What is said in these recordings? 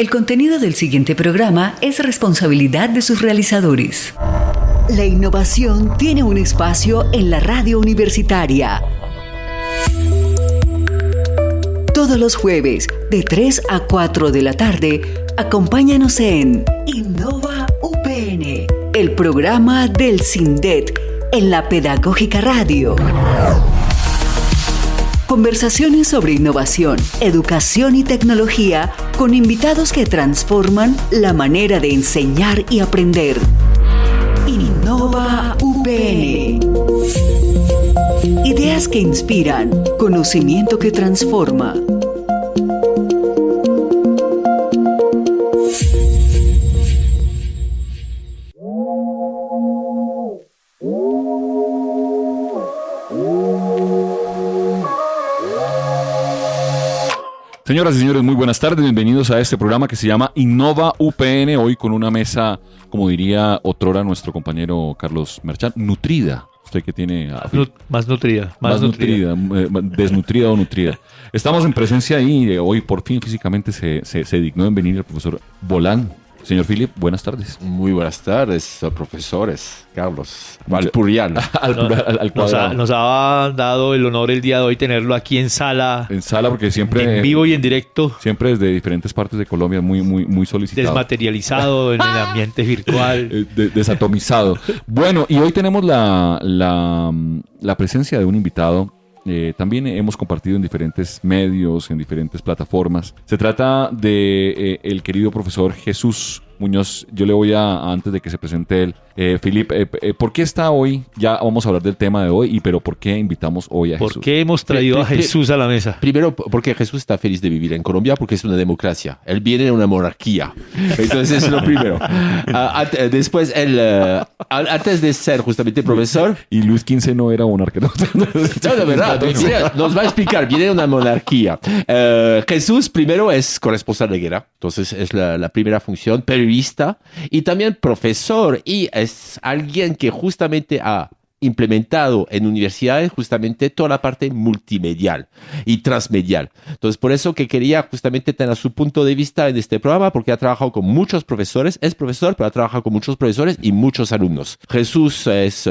El contenido del siguiente programa es responsabilidad de sus realizadores. La innovación tiene un espacio en la radio universitaria. Todos los jueves, de 3 a 4 de la tarde, acompáñanos en Innova UPN, el programa del CINDET en la Pedagógica Radio. Conversaciones sobre innovación, educación y tecnología con invitados que transforman la manera de enseñar y aprender. Innova UPN. Ideas que inspiran, conocimiento que transforma. Señoras y señores, muy buenas tardes, bienvenidos a este programa que se llama Innova UPN, hoy con una mesa, como diría otrora nuestro compañero Carlos Merchán, nutrida. Usted que tiene... Más nutrida. Desnutrida o nutrida. Estamos en presencia y hoy por fin físicamente se dignó en venir el profesor Bolán. Señor Philip, buenas tardes. Muy buenas tardes, profesores. Carlos, Valpuriano. Nos ha dado el honor el día de hoy tenerlo aquí en sala. En sala, porque siempre... En vivo y en directo. Siempre desde diferentes partes de Colombia, muy solicitado. Desmaterializado en el ambiente virtual. Desatomizado. Bueno, y hoy tenemos la presencia de un invitado. También hemos compartido en diferentes medios, en diferentes plataformas. Se trata de el querido profesor Jesús Muñoz. Yo le voy antes de que se presente él, Philip, ¿por qué está hoy? Ya vamos a hablar del tema de hoy, pero ¿por qué invitamos hoy a Jesús? ¿Por qué hemos traído a Jesús a la mesa? Primero, porque Jesús está feliz de vivir en Colombia, porque es una democracia. Él viene de una monarquía. Entonces, es lo primero. Después, antes de ser justamente profesor... Y Luis XV no era monarca. No, de verdad. Nos va a explicar. Viene de una monarquía. Jesús, primero, es corresponsal de guerra. Entonces, es la primera función. Periodista y también profesor, y es alguien que justamente ha implementado en universidades justamente toda la parte multimedial y transmedial. Entonces, por eso que quería justamente tener su punto de vista en este programa, porque ha trabajado con muchos profesores, es profesor, pero ha trabajado con muchos profesores y muchos alumnos. Jesús es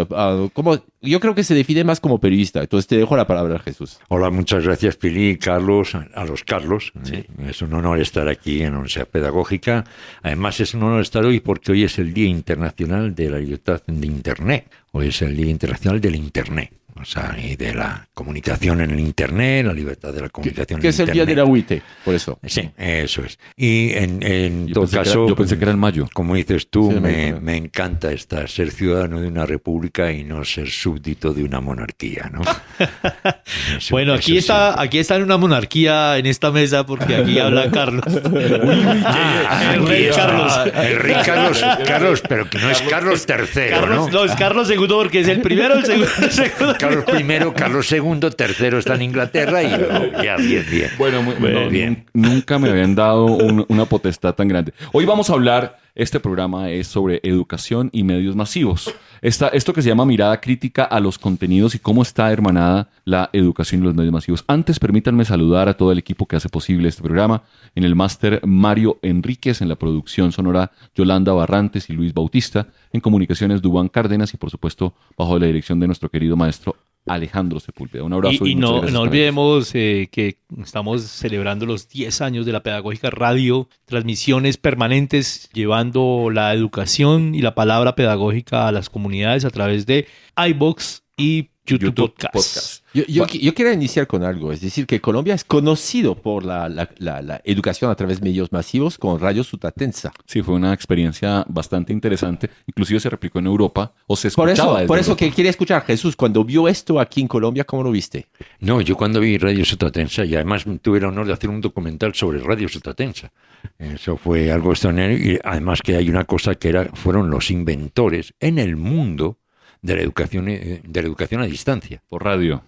yo creo que se define más como periodista. Entonces, te dejo la palabra, Jesús. Hola, muchas gracias, Pili, Carlos, a los Carlos. Sí. Es un honor estar aquí en la Universidad Pedagógica. Además, es un honor estar hoy porque hoy es el Día Internacional de la Libertad de Internet. Hoy es el Día Internacional del Internet. O sea, y de la comunicación en el Internet, la libertad de la comunicación en el Internet. Que es el día de la UIT, por eso. Sí, eso es. Y en todo caso... Yo pensé que era en mayo. Como dices tú, sí, me encanta ser ciudadano de una república y no ser súbdito de una monarquía, ¿no? Bueno, aquí está en una monarquía en esta mesa porque aquí habla Carlos. El rey Carlos. El rey Carlos, pero que no es Carlos III, ¿no? No, es Carlos II porque es el primero, el segundo. Carlos I, Carlos II, tercero está en Inglaterra y ya, bien. Bueno, bien. Nunca me habían dado una potestad tan grande. Hoy vamos a hablar, este programa es sobre educación y medios masivos. Esto que se llama mirada crítica a los contenidos y cómo está hermanada la educación y los medios masivos. Antes, permítanme saludar a todo el equipo que hace posible este programa. En el máster, Mario Enríquez. En la producción sonora, Yolanda Barrantes y Luis Bautista. En comunicaciones, Dubán Cárdenas. Y por supuesto, bajo la dirección de nuestro querido maestro Alejandro Sepúlveda. Un abrazo. Y no olvidemos que estamos celebrando los 10 años de la Pedagógica Radio, transmisiones permanentes llevando la educación y la palabra pedagógica a las comunidades a través de iVoox y YouTube Podcast. Yo quiero iniciar con algo, es decir, que Colombia es conocido por la educación a través de medios masivos con Radio Sutatensa. Sí, fue una experiencia bastante interesante, inclusive se replicó en Europa, o se escuchaba Por eso que quería escuchar, Jesús, cuando vio esto aquí en Colombia, ¿cómo lo viste? No, yo cuando vi Radio Sutatensa, y además tuve el honor de hacer un documental sobre Radio Sutatensa, eso fue algo extraordinario, y además que hay una cosa que fueron los inventores en el mundo de la educación a distancia. Por radio.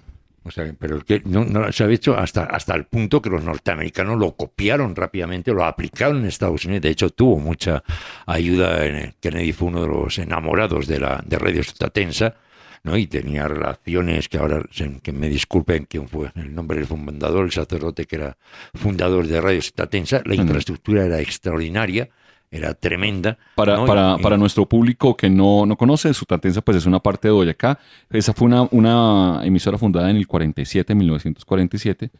O sea, pero que no se había hecho hasta el punto que los norteamericanos lo copiaron rápidamente, lo aplicaron en Estados Unidos. De hecho, tuvo mucha ayuda. Kennedy fue uno de los enamorados de Radio Sutatensa. ¿no? Y tenía relaciones que ahora, que me disculpen quién fue el nombre del fundador, el sacerdote que era fundador de Radio Sutatensa. La infraestructura era extraordinaria, era tremenda. Para nuestro público que no conoce, Sutatensa pues es una parte de Boyacá. Esa fue una emisora fundada en el 1947,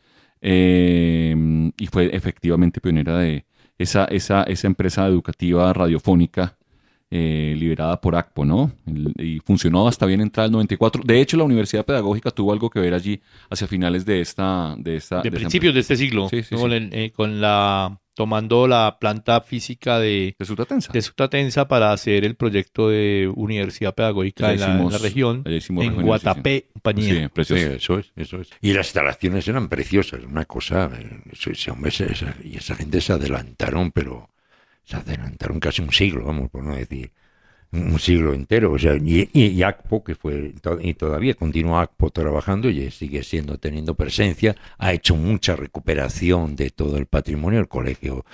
y fue efectivamente pionera de esa empresa educativa radiofónica liderada por ACPO, ¿no? Y funcionó hasta bien entrada el 94. De hecho, la Universidad Pedagógica tuvo algo que ver allí hacia finales de principios de este siglo, sí, sí, ¿no? sí. Tomando la planta física de Sutatensa para hacer el proyecto de Universidad Pedagógica en la región, en Guatapé, compañía. Sí, precioso. Sí, eso es. Y las instalaciones eran preciosas, una cosa, y esa gente se adelantaron, pero se adelantaron casi un siglo, vamos, por no decir un siglo entero. O sea, y ACPO, que fue, y todavía continúa ACPO trabajando y sigue teniendo presencia, ha hecho mucha recuperación de todo el patrimonio. El colegio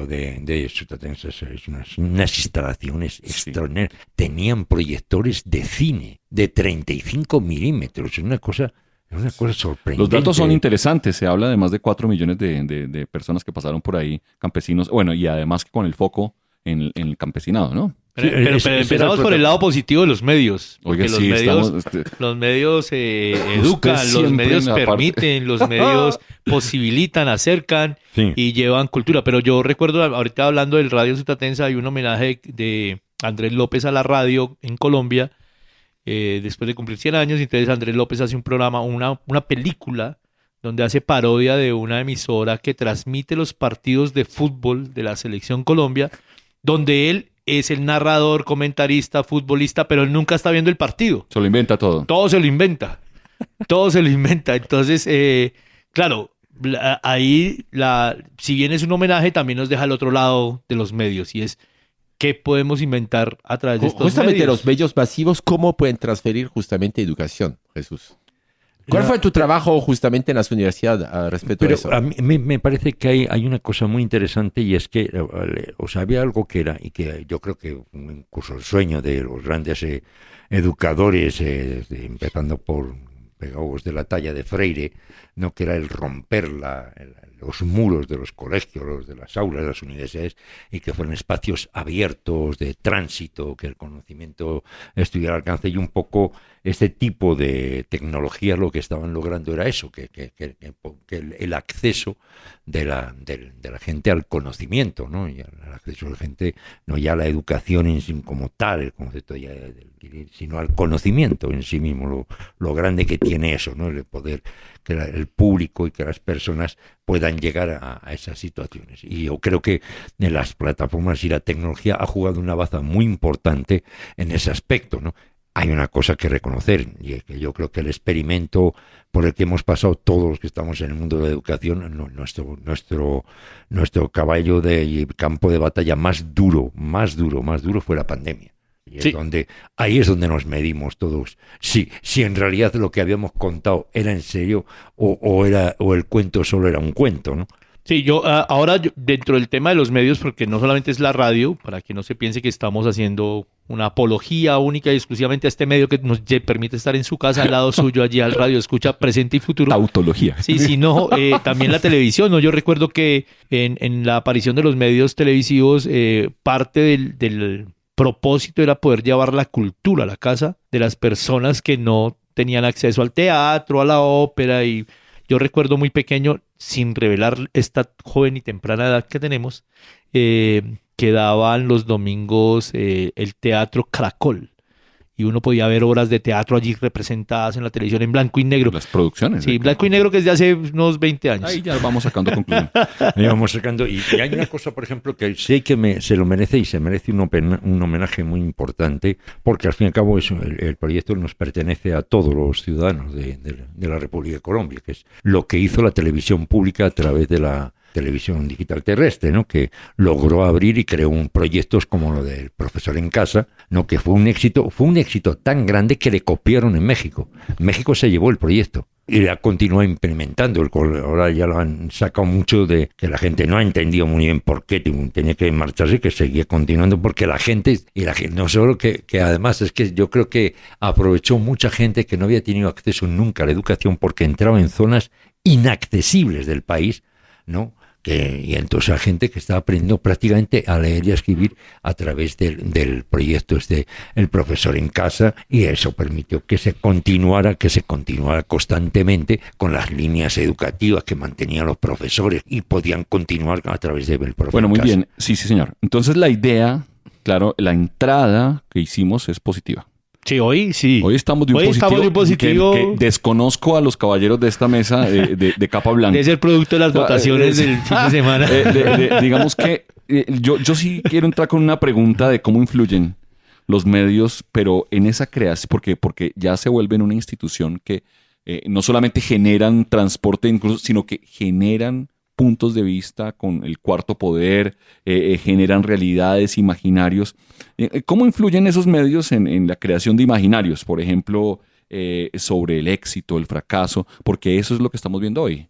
de Sutatensa es unas instalaciones extraordinarias. Tenían proyectores de cine de 35 milímetros, es una cosa sorprendente. Los datos son interesantes. Se habla de más de 4 millones de personas que pasaron por ahí, campesinos. Bueno, y además con el foco en el campesinado, ¿no? Pero empezamos por el lado positivo de los medios. Oiga, los sí, medios, los medios educan, los medios permiten, los medios posibilitan, acercan y llevan cultura. Pero yo recuerdo, ahorita hablando del Radio Sutatensa, hay un homenaje de Andrés López a la radio en Colombia, después de cumplir 100 años. Entonces Andrés López hace un programa, una película donde hace parodia de una emisora que transmite los partidos de fútbol de la Selección Colombia, donde él es el narrador, comentarista, futbolista, pero él nunca está viendo el partido. Se lo inventa todo. Todo se lo inventa. Entonces, claro, ahí, si bien es un homenaje, también nos deja al otro lado de los medios, y es qué podemos inventar a través de estos justamente medios. Los medios masivos, ¿cómo pueden transferir justamente educación, Jesús? ¿Cuál fue tu trabajo justamente en las universidades respecto a eso? A mí me parece que hay una cosa muy interesante, y es que había algo que era, y que yo creo que incluso el sueño de los grandes educadores, empezando por pedagogos de la talla de Freire, ¿no? Que era el romper los muros de los colegios, de las aulas, de las universidades, y que fueran espacios abiertos de tránsito, que el conocimiento estuviera al alcance. Y un poco este tipo de tecnologías lo que estaban logrando era eso, que el acceso de la gente al conocimiento, ¿no? Y al acceso de la gente, no ya a la educación en sí como tal, el concepto ya sino al conocimiento en sí mismo, lo grande que tiene eso, ¿no? El poder que el público y que las personas puedan llegar a esas situaciones. Y yo creo que en las plataformas y la tecnología ha jugado una baza muy importante en ese aspecto, ¿no? Hay una cosa que reconocer, y es que yo creo que el experimento por el que hemos pasado todos los que estamos en el mundo de la educación, nuestro caballo y campo de batalla más duro fue la pandemia. Y ahí es donde nos medimos todos. Si en realidad lo que habíamos contado era en serio o el cuento solo era un cuento, ¿no? Sí, ahora dentro del tema de los medios, porque no solamente es la radio, para que no se piense que estamos haciendo una apología única y exclusivamente a este medio que nos permite estar en su casa, al lado suyo, allí al radio, escucha presente y futuro. Tautología. Sí, sino también la televisión, ¿no? Yo recuerdo que en la aparición de los medios televisivos, parte del propósito era poder llevar la cultura a la casa de las personas que no tenían acceso al teatro, a la ópera. Y yo recuerdo muy pequeño, sin revelar esta joven y temprana edad que tenemos, que daban los domingos el Teatro Caracol. Y uno podía ver obras de teatro allí representadas en la televisión en blanco y negro. Las producciones. Sí, blanco y negro, que es de hace unos 20 años. Ahí ya vamos sacando conclusión. Y hay una cosa, por ejemplo, que sé que se lo merece, y se merece un homenaje muy importante, porque al fin y al cabo el proyecto nos pertenece a todos los ciudadanos de la República de Colombia, que es lo que hizo la televisión pública a través de la televisión digital terrestre, ¿no? Que logró abrir y creó proyectos como lo del Profesor en Casa, ¿no? Que fue un éxito tan grande que le copiaron en México. México se llevó el proyecto y la continúa implementando. Ahora ya lo han sacado mucho de que la gente no ha entendido muy bien por qué tenía que marcharse, que seguía continuando, porque la gente no solo que además es que yo creo que aprovechó mucha gente que no había tenido acceso nunca a la educación porque entraba en zonas inaccesibles del país, ¿no? Y entonces la gente que estaba aprendiendo prácticamente a leer y a escribir a través del proyecto El Profesor en Casa, y eso permitió que se continuara constantemente con las líneas educativas que mantenían los profesores y podían continuar a través del Profesor Bueno, en muy Casa. bien. Sí, señor. Entonces la idea, claro, la entrada que hicimos es positiva. Sí, hoy sí. Hoy estamos de un positivo, que desconozco a los caballeros de esta mesa de capa blanca. Es el producto de las votaciones del fin de semana. Digamos que yo sí quiero entrar con una pregunta de cómo influyen los medios, pero en esa creación, porque ya se vuelven una institución que no solamente generan transporte, incluso, sino que generan puntos de vista con el cuarto poder, generan realidades, imaginarios. ¿Cómo influyen esos medios en la creación de imaginarios? Por ejemplo, sobre el éxito, el fracaso, porque eso es lo que estamos viendo hoy.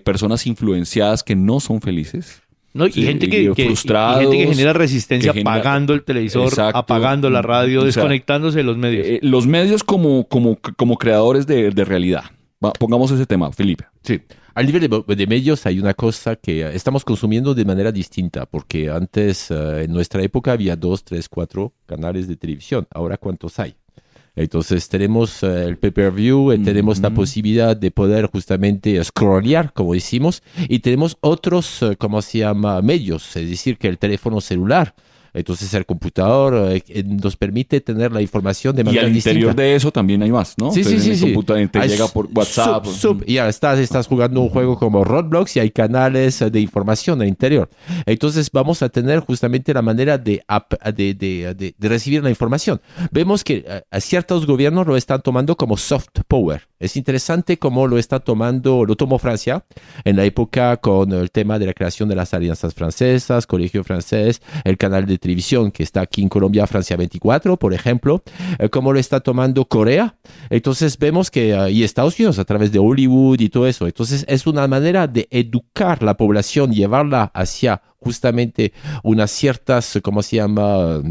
Personas influenciadas que no son felices. No, y Sí, gente frustrados, y gente que genera resistencia que genera- apagando el televisor, Exacto. apagando la radio, O sea, desconectándose de los medios. Los medios como creadores de realidad. Pongamos ese tema, Felipe. Sí, al nivel de medios hay una cosa que estamos consumiendo de manera distinta, porque antes, en nuestra época, había 2, 3, 4 canales de televisión. Ahora, ¿cuántos hay? Entonces tenemos el pay-per-view, tenemos la posibilidad de poder justamente scrollear, como decimos, y tenemos otros, ¿cómo se llama? Medios, es decir, que el teléfono celular. Entonces el computador nos permite tener la información de Y manera al distinta. interior de eso también hay más, ¿no? Sí, Entonces, sí, en el sí. computador te llega por WhatsApp. Y ya estás jugando un juego como Roblox y hay canales de información al interior. Entonces vamos a tener justamente la manera de recibir la información. Vemos que a ciertos gobiernos lo están tomando como soft power. Es interesante cómo lo tomó Francia en la época con el tema de la creación de las alianzas francesas, Colegio Francés, el canal de televisión que está aquí en Colombia, Francia 24, por ejemplo, cómo lo está tomando Corea. Entonces vemos que, y Estados Unidos a través de Hollywood y todo eso. Entonces es una manera de educar la población, llevarla hacia justamente unas ciertas, ¿cómo se llama?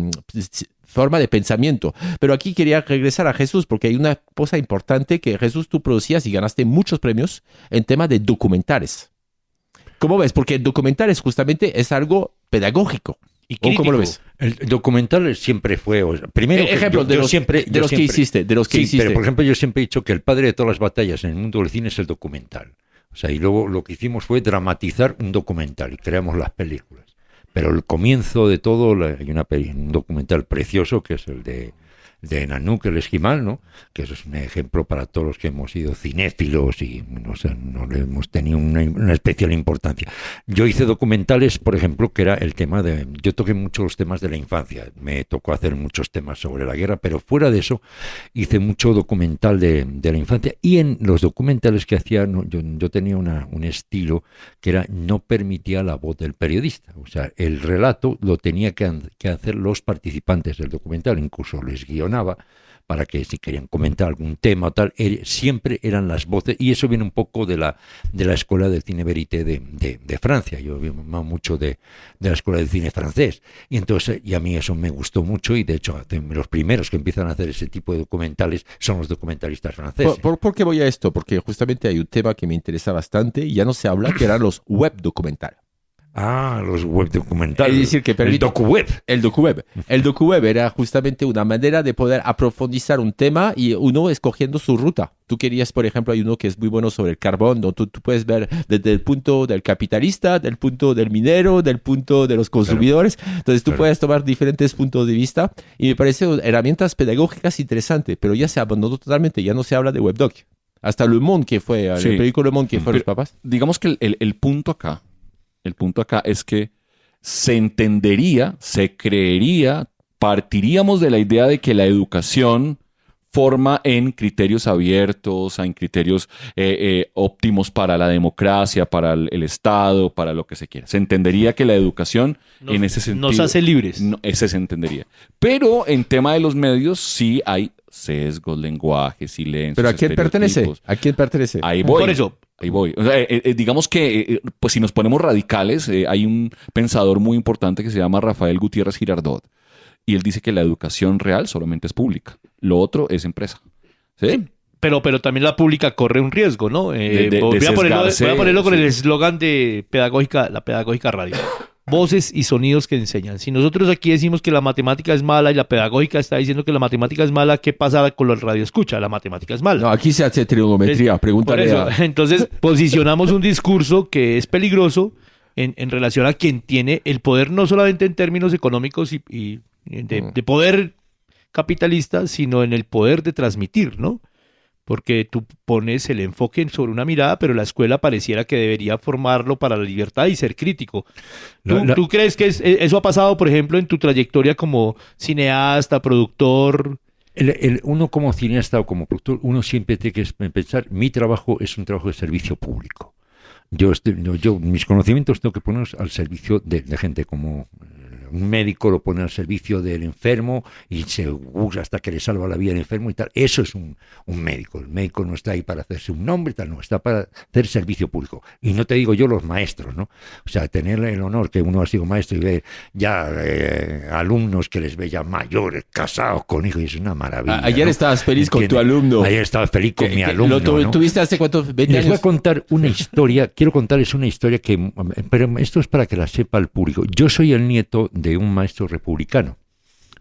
Forma de pensamiento. Pero aquí quería regresar a Jesús porque hay una cosa importante que Jesús tú producías y ganaste muchos premios en tema de documentales. ¿Cómo ves? Porque el documental justamente es algo pedagógico. Y ¿O cómo lo crítico. ves? El documental siempre fue... Primero, Ejemplo, de los que hiciste. Pero por ejemplo, yo siempre he dicho que el padre de todas las batallas en el mundo del cine es el documental. O sea, y luego lo que hicimos fue dramatizar un documental y creamos las películas. Pero el comienzo de todo, hay un documental precioso que es el de Nanook, el esquimal, ¿no? Que eso es un ejemplo para todos los que hemos sido cinéfilos y no le hemos tenido una especial importancia. Yo hice documentales, por ejemplo, que era el tema yo toqué mucho los temas de la infancia, me tocó hacer muchos temas sobre la guerra, pero fuera de eso hice mucho documental de la infancia, y en los documentales que hacía yo tenía un estilo que no permitía la voz del periodista, o sea, el relato lo tenía que hacer los participantes del documental, incluso les guionaba para que si querían comentar algún tema o tal, siempre eran las voces, y eso viene un poco de la escuela del cine verité de Francia. Yo vi mucho de la escuela del cine francés, y a mí eso me gustó mucho, y de hecho los primeros que empiezan a hacer ese tipo de documentales son los documentalistas franceses. ¿Por qué voy a esto? Porque justamente hay un tema que me interesa bastante y ya no se habla, que eran los web documentales. Los web documentales. Es decir, que el docuweb. El docuweb. El docuweb era justamente una manera de poder aprofundizar un tema y uno escogiendo su ruta. Tú querías, por ejemplo, hay uno que es muy bueno sobre el carbón, donde tú puedes ver desde el punto del capitalista, del punto del minero, del punto de los consumidores. Entonces tú puedes tomar diferentes puntos de vista y me parece herramientas pedagógicas interesantes, pero ya se abandonó totalmente, ya no se habla de webdoc. Hasta Le Monde, que fue, el periódico Le Monde, que fue los papás. Digamos que el punto acá es que se entendería, se creería, partiríamos de la idea de que la educación forma en criterios abiertos, en criterios óptimos para la democracia, para el Estado, para lo que se quiera. Se entendería que la educación en ese sentido nos hace libres. Ese se entendería. Pero en tema de los medios sí hay sesgos, lenguajes, silencios. ¿Pero a quién pertenece? estereotipos. ¿A quién pertenece? Ahí voy. Por eso. Ahí voy. O sea, digamos que, pues si nos ponemos radicales, hay un pensador muy importante que se llama Rafael Gutiérrez Girardot. Y él dice que la educación real solamente es pública. Lo otro es empresa. ¿Sí? Pero también la pública corre un riesgo, ¿no? Voy a ponerlo con el eslogan de la pedagógica radio. Voces y sonidos que enseñan. Si nosotros aquí decimos que la matemática es mala y la pedagógica está diciendo que la matemática es mala, ¿qué pasa con el radio escucha? La matemática es mala. No, aquí se hace trigonometría. Pregúntale Por eso, entonces, posicionamos un discurso que es peligroso en relación a quien tiene el poder, no solamente en términos económicos y de poder capitalista, sino en el poder de transmitir, ¿no? Porque tú pones el enfoque sobre una mirada, pero la escuela pareciera que debería formarlo para la libertad y ser crítico. ¿Tú crees que eso ha pasado, por ejemplo, en tu trayectoria como cineasta, productor? Uno como cineasta o como productor, uno siempre tiene que pensar, mi trabajo es un trabajo de servicio público. Yo mis conocimientos tengo que ponerlos al servicio de gente como un médico lo pone al servicio del enfermo y se usa hasta que le salva la vida al enfermo y tal. Eso es un médico. El médico no está ahí para hacerse un nombre, tal, no, está para hacer servicio público. Y no te digo yo los maestros, ¿no? O sea, tener el honor que uno ha sido maestro y ve ya alumnos que les ve ya mayores, casados con hijos, y es una maravilla. Ayer, ¿no? Estabas feliz con tu alumno. Ayer estaba feliz con mi alumno. ¿Lo tuviste hace cuántos? 20 Les años. voy a contar una historia, quiero contarles una historia pero esto es para que la sepa el público. Yo soy el nieto de un maestro republicano.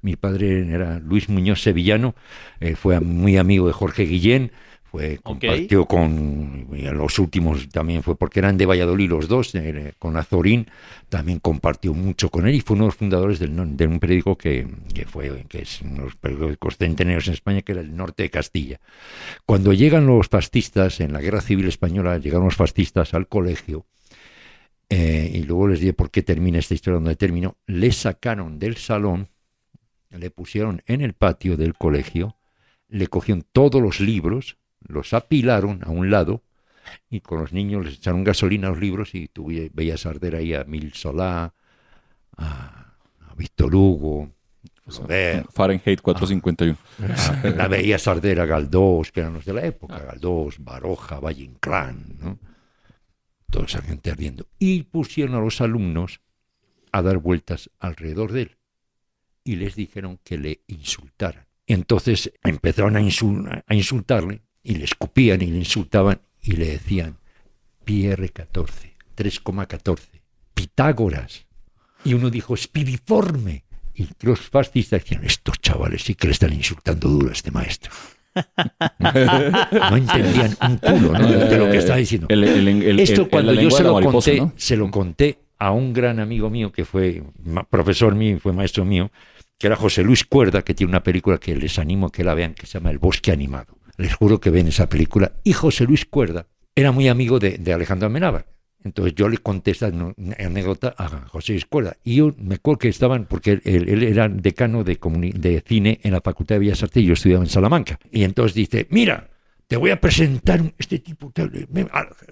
Mi padre era Luis Muñoz Sevillano, fue muy amigo de Jorge Guillén, compartió con, en los últimos también fue porque eran de Valladolid los dos, con Azorín, también compartió mucho con él y fue uno de los fundadores de un periódico que es uno de los periódicos centenarios en España, que era El Norte de Castilla. Cuando llegan los fascistas, en la Guerra Civil Española, llegaron los fascistas al colegio, y luego les dije por qué termina esta historia donde terminó. Le sacaron del salón, le pusieron en el patio del colegio, le cogieron todos los libros, los apilaron a un lado y con los niños les echaron gasolina a los libros y tú veías arder ahí a Mil Solá, a Víctor Hugo, Fahrenheit 451. La veías arder a Galdós, que eran los de la época, Galdós, Baroja, Valle Inclán, ¿no? Toda esa gente ardiendo. Y pusieron a los alumnos a dar vueltas alrededor de él. Y les dijeron que le insultaran. Entonces empezaron a insultarle, y le escupían y le insultaban, y le decían PR14, 3,14, Pitágoras. Y uno dijo, Spiriforme. Y los fascistas decían, estos chavales sí que le están insultando duro a este maestro. No entendían un culo, ¿no? De lo que estaba diciendo. Esto cuando yo se lo conté a un gran amigo mío que fue profesor mío, fue maestro mío, que era José Luis Cuerda, que tiene una película que les animo a que la vean, que se llama El Bosque Animado. Les juro que ven esa película. Y José Luis Cuerda era muy amigo de Alejandro Amenábar. Entonces yo le conté esta anécdota a José Luis Cuerda. Y yo me acuerdo que estaban, porque él era decano de cine en la Facultad de Bellas Artes y yo estudiaba en Salamanca. Y entonces dice, mira, te voy a presentar este tipo,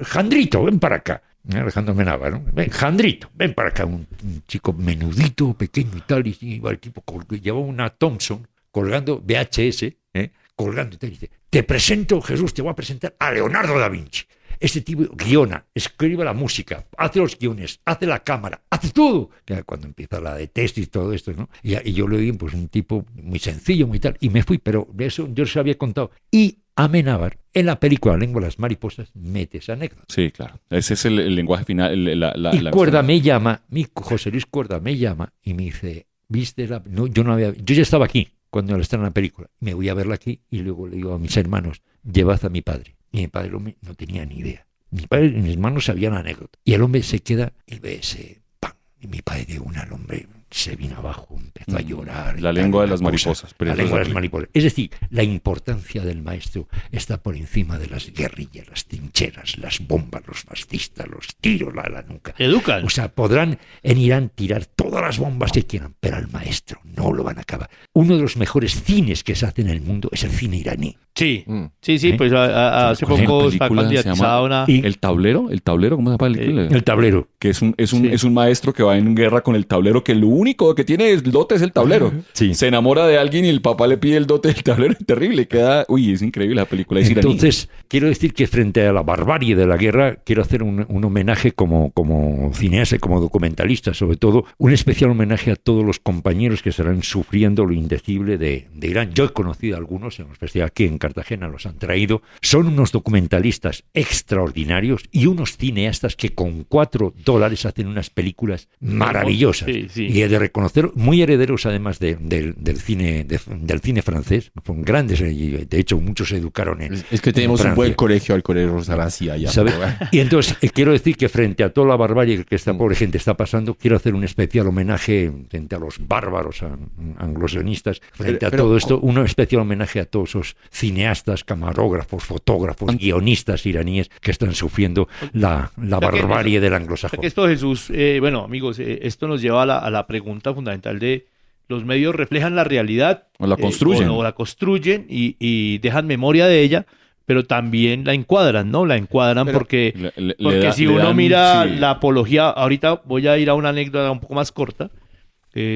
Jandrito, ven para acá. Alejandro Amenábar, ¿no? Ven, Jandrito, ven para acá. Un chico menudito, pequeño y tal. Y iba el tipo, llevaba una Thompson colgando VHS, colgando y tal. Y dice, te presento, Jesús, te voy a presentar a Leonardo da Vinci. Este tipo guiona, escribe la música, hace los guiones, hace la cámara, hace todo. Cuando empieza la de test y todo esto, ¿no? Y yo le vi, pues, un tipo muy sencillo, muy tal, y me fui, pero de eso yo se lo había contado. Y Amenábar, en la película La lengua de las mariposas, mete esa anécdota. Sí, claro. Ese es el lenguaje final. Y Cuerda me llama, José Luis Cuerda me llama y me dice, ¿viste la...? No, yo ya estaba aquí cuando la estrenaron la película. Me voy a verla aquí y luego le digo a mis hermanos, llevad a mi padre. Y mi padre, el hombre, no tenía ni idea. Mi padre y mis hermanos sabían la anécdota. Y el hombre se queda y ve ese pan. Y mi padre de una al hombre, se vino abajo, empezó a llorar. La lengua de las mariposas. La lengua de las mariposas. Es decir, la importancia del maestro está por encima de las guerrillas, las trincheras, las bombas, los fascistas, los tiros a la nuca. Educan. O sea, podrán en Irán tirar todas las bombas que quieran, pero al maestro no lo van a acabar. Uno de los mejores cines que se hace en el mundo es el cine iraní. Sí, sí, pues hace Una poco película está candidatizada una... ¿El tablero? ¿Cómo se llama la película? El tablero. Que es un maestro que va en guerra con el tablero, que lo único que tiene el dote es el tablero. Sí. Se enamora de alguien y el papá le pide el dote del tablero. Es terrible. Es increíble la película. Es iraní. Entonces, quiero decir que frente a la barbarie de la guerra, quiero hacer un homenaje como cineasta, como documentalista, sobre todo, un especial homenaje a todos los compañeros que estarán sufriendo lo indecible de Irán. Yo he conocido a algunos, en especial aquí en Cartagena, los han traído. Son unos documentalistas extraordinarios y unos cineastas que con $4 hacen unas películas maravillosas. Sí. Y he de reconocer, muy herederos además del cine francés. Fueron grandes, y de hecho muchos se educaron en Es que tenemos en un buen Francia. colegio al Colegio Rosaranzi allá. ¿Sabes? Y entonces quiero decir que frente a toda la barbarie que esta pobre gente está pasando, quiero hacer un especial homenaje frente a los bárbaros anglosionistas, frente a Pero- todo esto, un especial homenaje a todos esos cineastas, camarógrafos, fotógrafos, guionistas iraníes que están sufriendo la barbarie del O sea anglosajón. que esto, Jesús, bueno, amigos, esto nos lleva a la pregunta fundamental de los medios reflejan la realidad O la construyen. o la construyen y dejan memoria de ella, pero también la encuadran, ¿no? La encuadran Pero porque Le si uno dan- mira sí. la apología, ahorita voy a ir a una anécdota un poco más corta.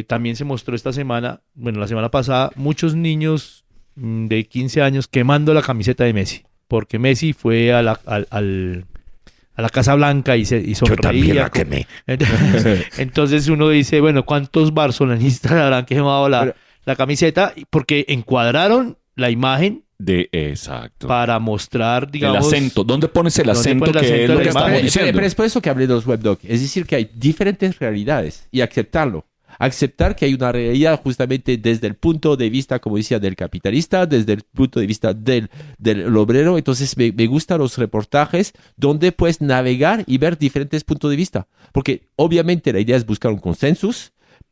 También se mostró esta semana, bueno, la semana pasada, muchos niños de 15 años quemando la camiseta de Messi, porque Messi fue a la Casa Blanca y Yo sonreía. también la quemé. Entonces uno dice, bueno, ¿cuántos barcelonistas habrán quemado la camiseta? Porque encuadraron la imagen Exacto. para mostrar, El digamos... acento. ¿Dónde pones el ¿Dónde acento pones el que acento es lo de que la estamos imagen? diciendo? Pero es por eso que hablé de los webdocs. Es decir, que hay diferentes realidades y aceptarlo. Aceptar que hay una realidad justamente desde el punto de vista, como decía, del capitalista, desde el punto de vista del obrero. Entonces me gustan los reportajes donde puedes navegar y ver diferentes puntos de vista. Porque obviamente la idea es buscar un consenso,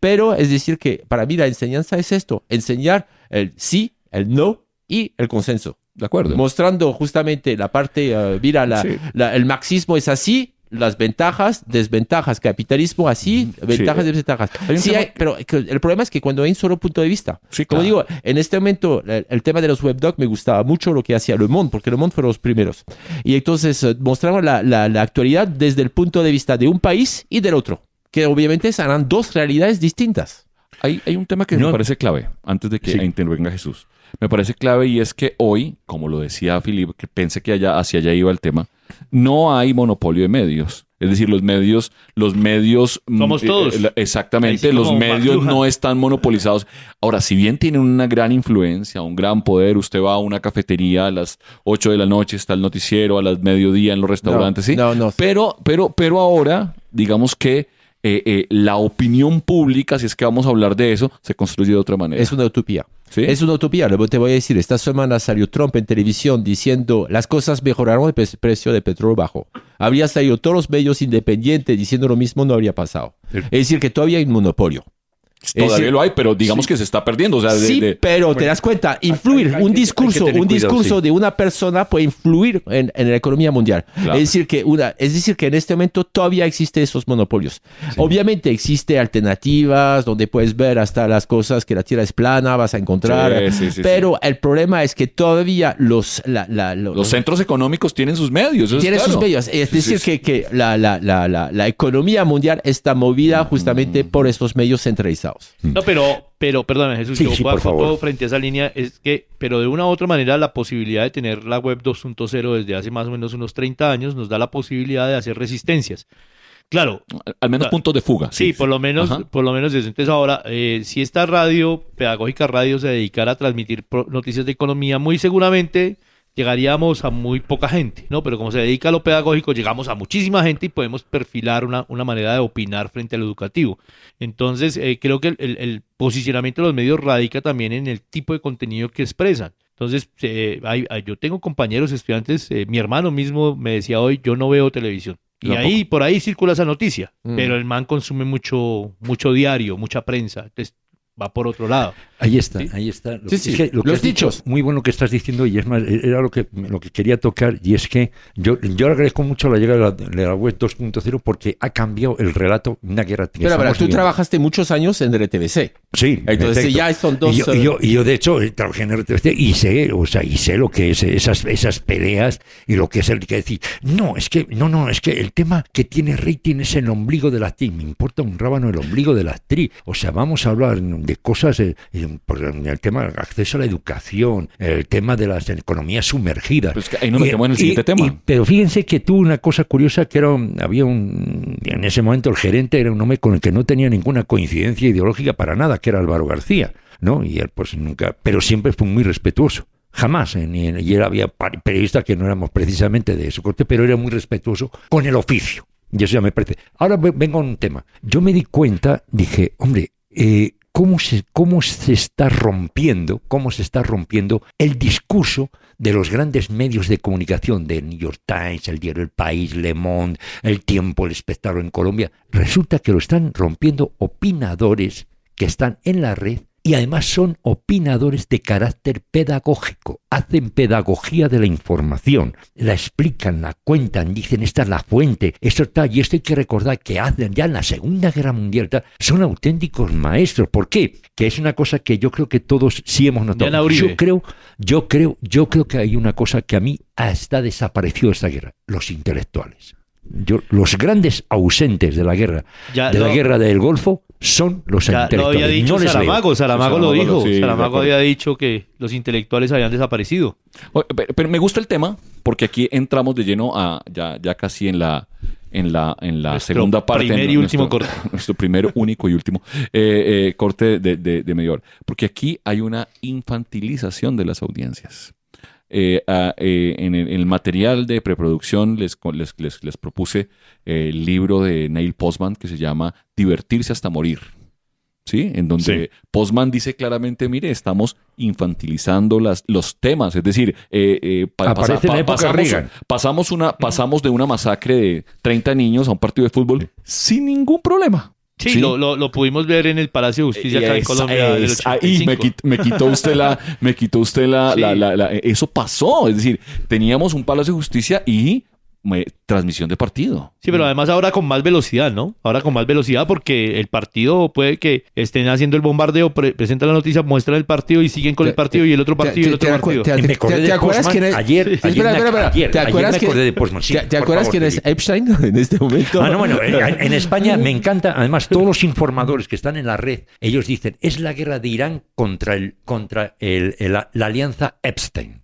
pero es decir que para mí la enseñanza es esto, enseñar el sí, el no y el consenso. De acuerdo. Mostrando justamente la parte, mira, Sí. el marxismo es así, las ventajas, desventajas, capitalismo así, ventajas, desventajas. Hay un Sí, tema- pero el problema es que cuando hay un solo punto de vista, Sí, como claro. digo, en este momento el tema de los webdocs me gustaba mucho lo que hacía Le Monde, porque Le Monde fueron los primeros. Y entonces mostraron la actualidad desde el punto de vista de un país y del otro, que obviamente serán dos realidades distintas. Hay un tema que No. me parece clave, antes de que Sí. intervenga Jesús. Me parece clave y es que hoy, como lo decía Filip, que pensé que hacia allá iba el tema, no hay monopolio de medios. Es decir, los medios... Somos todos. Exactamente, Ahí sí, los como medios McLuhan. no están monopolizados. Ahora, si bien tienen una gran influencia, un gran poder, usted va a una cafetería a las 8 de la noche, está el noticiero, a las mediodía en los restaurantes, ¿sí? No. Pero ahora, digamos que la opinión pública, si es que vamos a hablar de eso, se construye de otra manera. Es una utopía. ¿Sí? Es una utopía. Luego te voy a decir, esta semana salió Trump en televisión diciendo las cosas mejoraron, el precio de petróleo bajó. Habría salido todos los medios independientes diciendo lo mismo, no habría pasado. Es decir, que todavía hay un monopolio. Todavía decir, lo hay, pero digamos que se está perdiendo. O sea, Sí, pero te das cuenta, influir, un discurso, tener un cuidado, discurso sí. de una persona puede influir en la economía mundial. Claro. Es decir, que en este momento todavía existen esos monopolios. Obviamente existe alternativas donde puedes ver hasta las cosas que la Tierra es plana, vas a encontrar. Sí. Pero el problema es que todavía los centros económicos tienen sus medios. eso es tiene claro. sus medios. Es Sí, decir, sí. que la economía mundial está movida justamente por estos medios centralizados. No, pero perdóname, Jesús, Sí, yo sí, voy a por favor. todo frente a esa línea, es que, pero de una u otra manera, la posibilidad de tener la web 2.0 desde hace más o menos unos 30 años nos da la posibilidad de hacer resistencias. Claro, Al menos puntos de fuga. sí, por lo menos Ajá. desde entonces ahora, si esta radio, Pedagógica Radio, se dedicara a transmitir noticias de economía, muy seguramente llegaríamos a muy poca gente, ¿no? Pero como se dedica a lo pedagógico, llegamos a muchísima gente y podemos perfilar una manera de opinar frente a lo educativo. Entonces, creo que el posicionamiento de los medios radica también en el tipo de contenido que expresan. Entonces, yo tengo compañeros, estudiantes, mi hermano mismo me decía hoy, yo no veo televisión. Y ahí, por ahí circula esa noticia. Pero el man consume mucho diario, mucha prensa. Entonces va por otro lado. Ahí está, ¿Sí? ahí está. Sí, Lo que los has dicho, dichos. muy bueno que estás diciendo, y es más, era lo que quería tocar, y es que yo agradezco mucho la llegada de la web 2.0 porque ha cambiado el relato de una guerra. Pero tú viviendo. trabajaste muchos años en RTBC. Sí, Entonces perfecto. ya son dos... Y yo, de hecho, trabajé en RTBC y sé lo que es esas peleas y lo que es el que decir, es que el tema que tiene rating es el ombligo de la actriz. Me importa un rábano el ombligo de la actriz. O sea, vamos a hablar de cosas, el tema del acceso a la educación, el tema de las economías sumergidas. Pues que ahí nos metemos en el siguiente tema. Pero fíjense que tuvo una cosa curiosa que en ese momento el gerente era un hombre con el que no tenía ninguna coincidencia ideológica para nada, que era Álvaro García, ¿no? Y él pues nunca, pero siempre fue muy respetuoso. Jamás, y él había periodistas que no éramos precisamente de su corte, pero era muy respetuoso con el oficio. Y eso ya me parece. Ahora vengo a un tema. Yo me di cuenta, dije, hombre, cómo se está rompiendo el discurso de los grandes medios de comunicación, de New York Times, el diario El País, Le Monde, El Tiempo, El Espectador en Colombia. Resulta que lo están rompiendo opinadores que están en la red y además son opinadores de carácter pedagógico. Hacen pedagogía de la información, la explican, la cuentan, dicen esta es la fuente, esto tal, y esto hay que recordar que hacen ya en la Segunda Guerra Mundial, tal, son auténticos maestros. ¿Por qué? Que es una cosa que yo creo que todos sí hemos notado. Yo creo que hay una cosa que a mí está desaparecido de esta guerra, los intelectuales. Los grandes ausentes de la guerra, la guerra del Golfo, son los intelectuales. Lo había dicho Saramago lo dijo. Sí, Saramago había dicho que los intelectuales habían desaparecido. Pero me gusta el tema porque aquí entramos de lleno ya casi en la segunda parte. Primer y último corte. Nuestro primer, único y último corte de media hora. Porque aquí hay una infantilización de las audiencias. En el material de preproducción les propuse el libro de Neil Postman que se llama Divertirse hasta morir, ¿sí? En donde Postman dice claramente, mire, estamos infantilizando los temas, es decir, Aparece en la época Reagan. pasamos de una masacre de 30 niños a un partido de fútbol sin ningún problema. Sí, lo pudimos ver en el Palacio de Justicia acá en Colombia. Ahí me quitó usted eso pasó. Es decir, teníamos un Palacio de Justicia y transmisión de partido. Sí, pero además ahora con más velocidad, ¿no? Ahora con más velocidad porque el partido puede que estén haciendo el bombardeo, presentan la noticia, muestran el partido y siguen con el partido y el otro partido y el otro partido. Me acordé de Postman ayer. ¿Te acuerdas me acordé de Postman. Sí, ¿Te acuerdas quién es Epstein en este momento? Bueno, en España me encanta, además todos los informadores que están en la red, ellos dicen, es la guerra de Irán contra la alianza Epstein.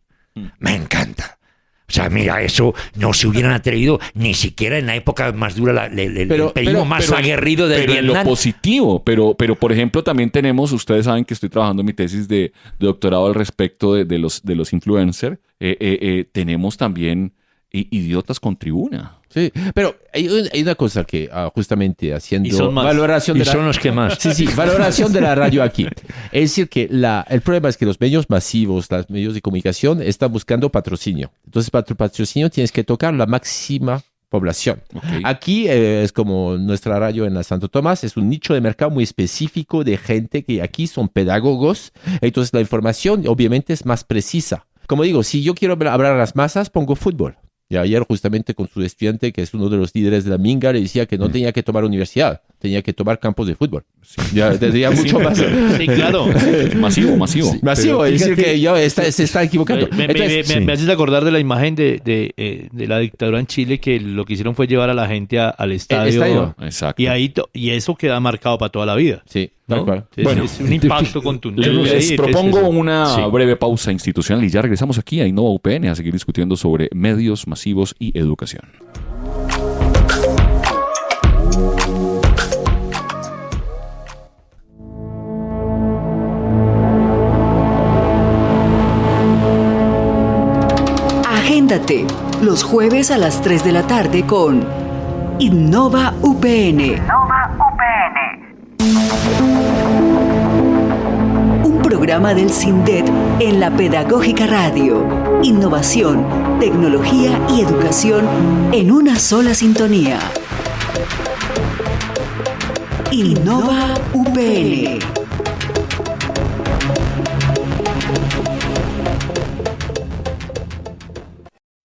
Me encanta. O sea, mira, eso no se hubieran atrevido ni siquiera en la época más dura, el peligro más aguerrido del Vietnam. Pero en lo positivo, pero por ejemplo también tenemos, ustedes saben que estoy trabajando en mi tesis de doctorado al respecto de los influencers, tenemos también idiotas con tribuna. Sí, pero hay una cosa que justamente haciendo valoración de son los que más. Sí, valoración de la radio aquí. Es decir, que el problema es que los medios masivos, los medios de comunicación están buscando patrocinio. Entonces, para tu patrocinio tienes que tocar la máxima población. Okay. Aquí es como nuestra radio en la Santo Tomás, es un nicho de mercado muy específico de gente que aquí son pedagogos. Entonces, la información obviamente es más precisa. Como digo, si yo quiero hablar a las masas, pongo fútbol. Y ayer justamente con su estudiante, que es uno de los líderes de la Minga, le decía que no tenía que tomar universidad, tenía que tomar campos de fútbol. Sí. Ya tendría mucho más. Sí, claro. Masivo. Sí, masivo, es decir que se está equivocando. Me haces acordar de la imagen de la dictadura en Chile, que lo que hicieron fue llevar a la gente al estadio. Exacto. Y eso queda marcado para toda la vida. Sí. ¿No? Bueno, es un impacto contundente. Les propongo una breve pausa institucional y ya regresamos aquí a Innova UPN a seguir discutiendo sobre medios masivos y educación. Agéndate los jueves a las 3 de la tarde con Innova UPN. Un programa del SINDET en la Pedagógica Radio. Innovación, tecnología y educación en una sola sintonía. Innova UPN.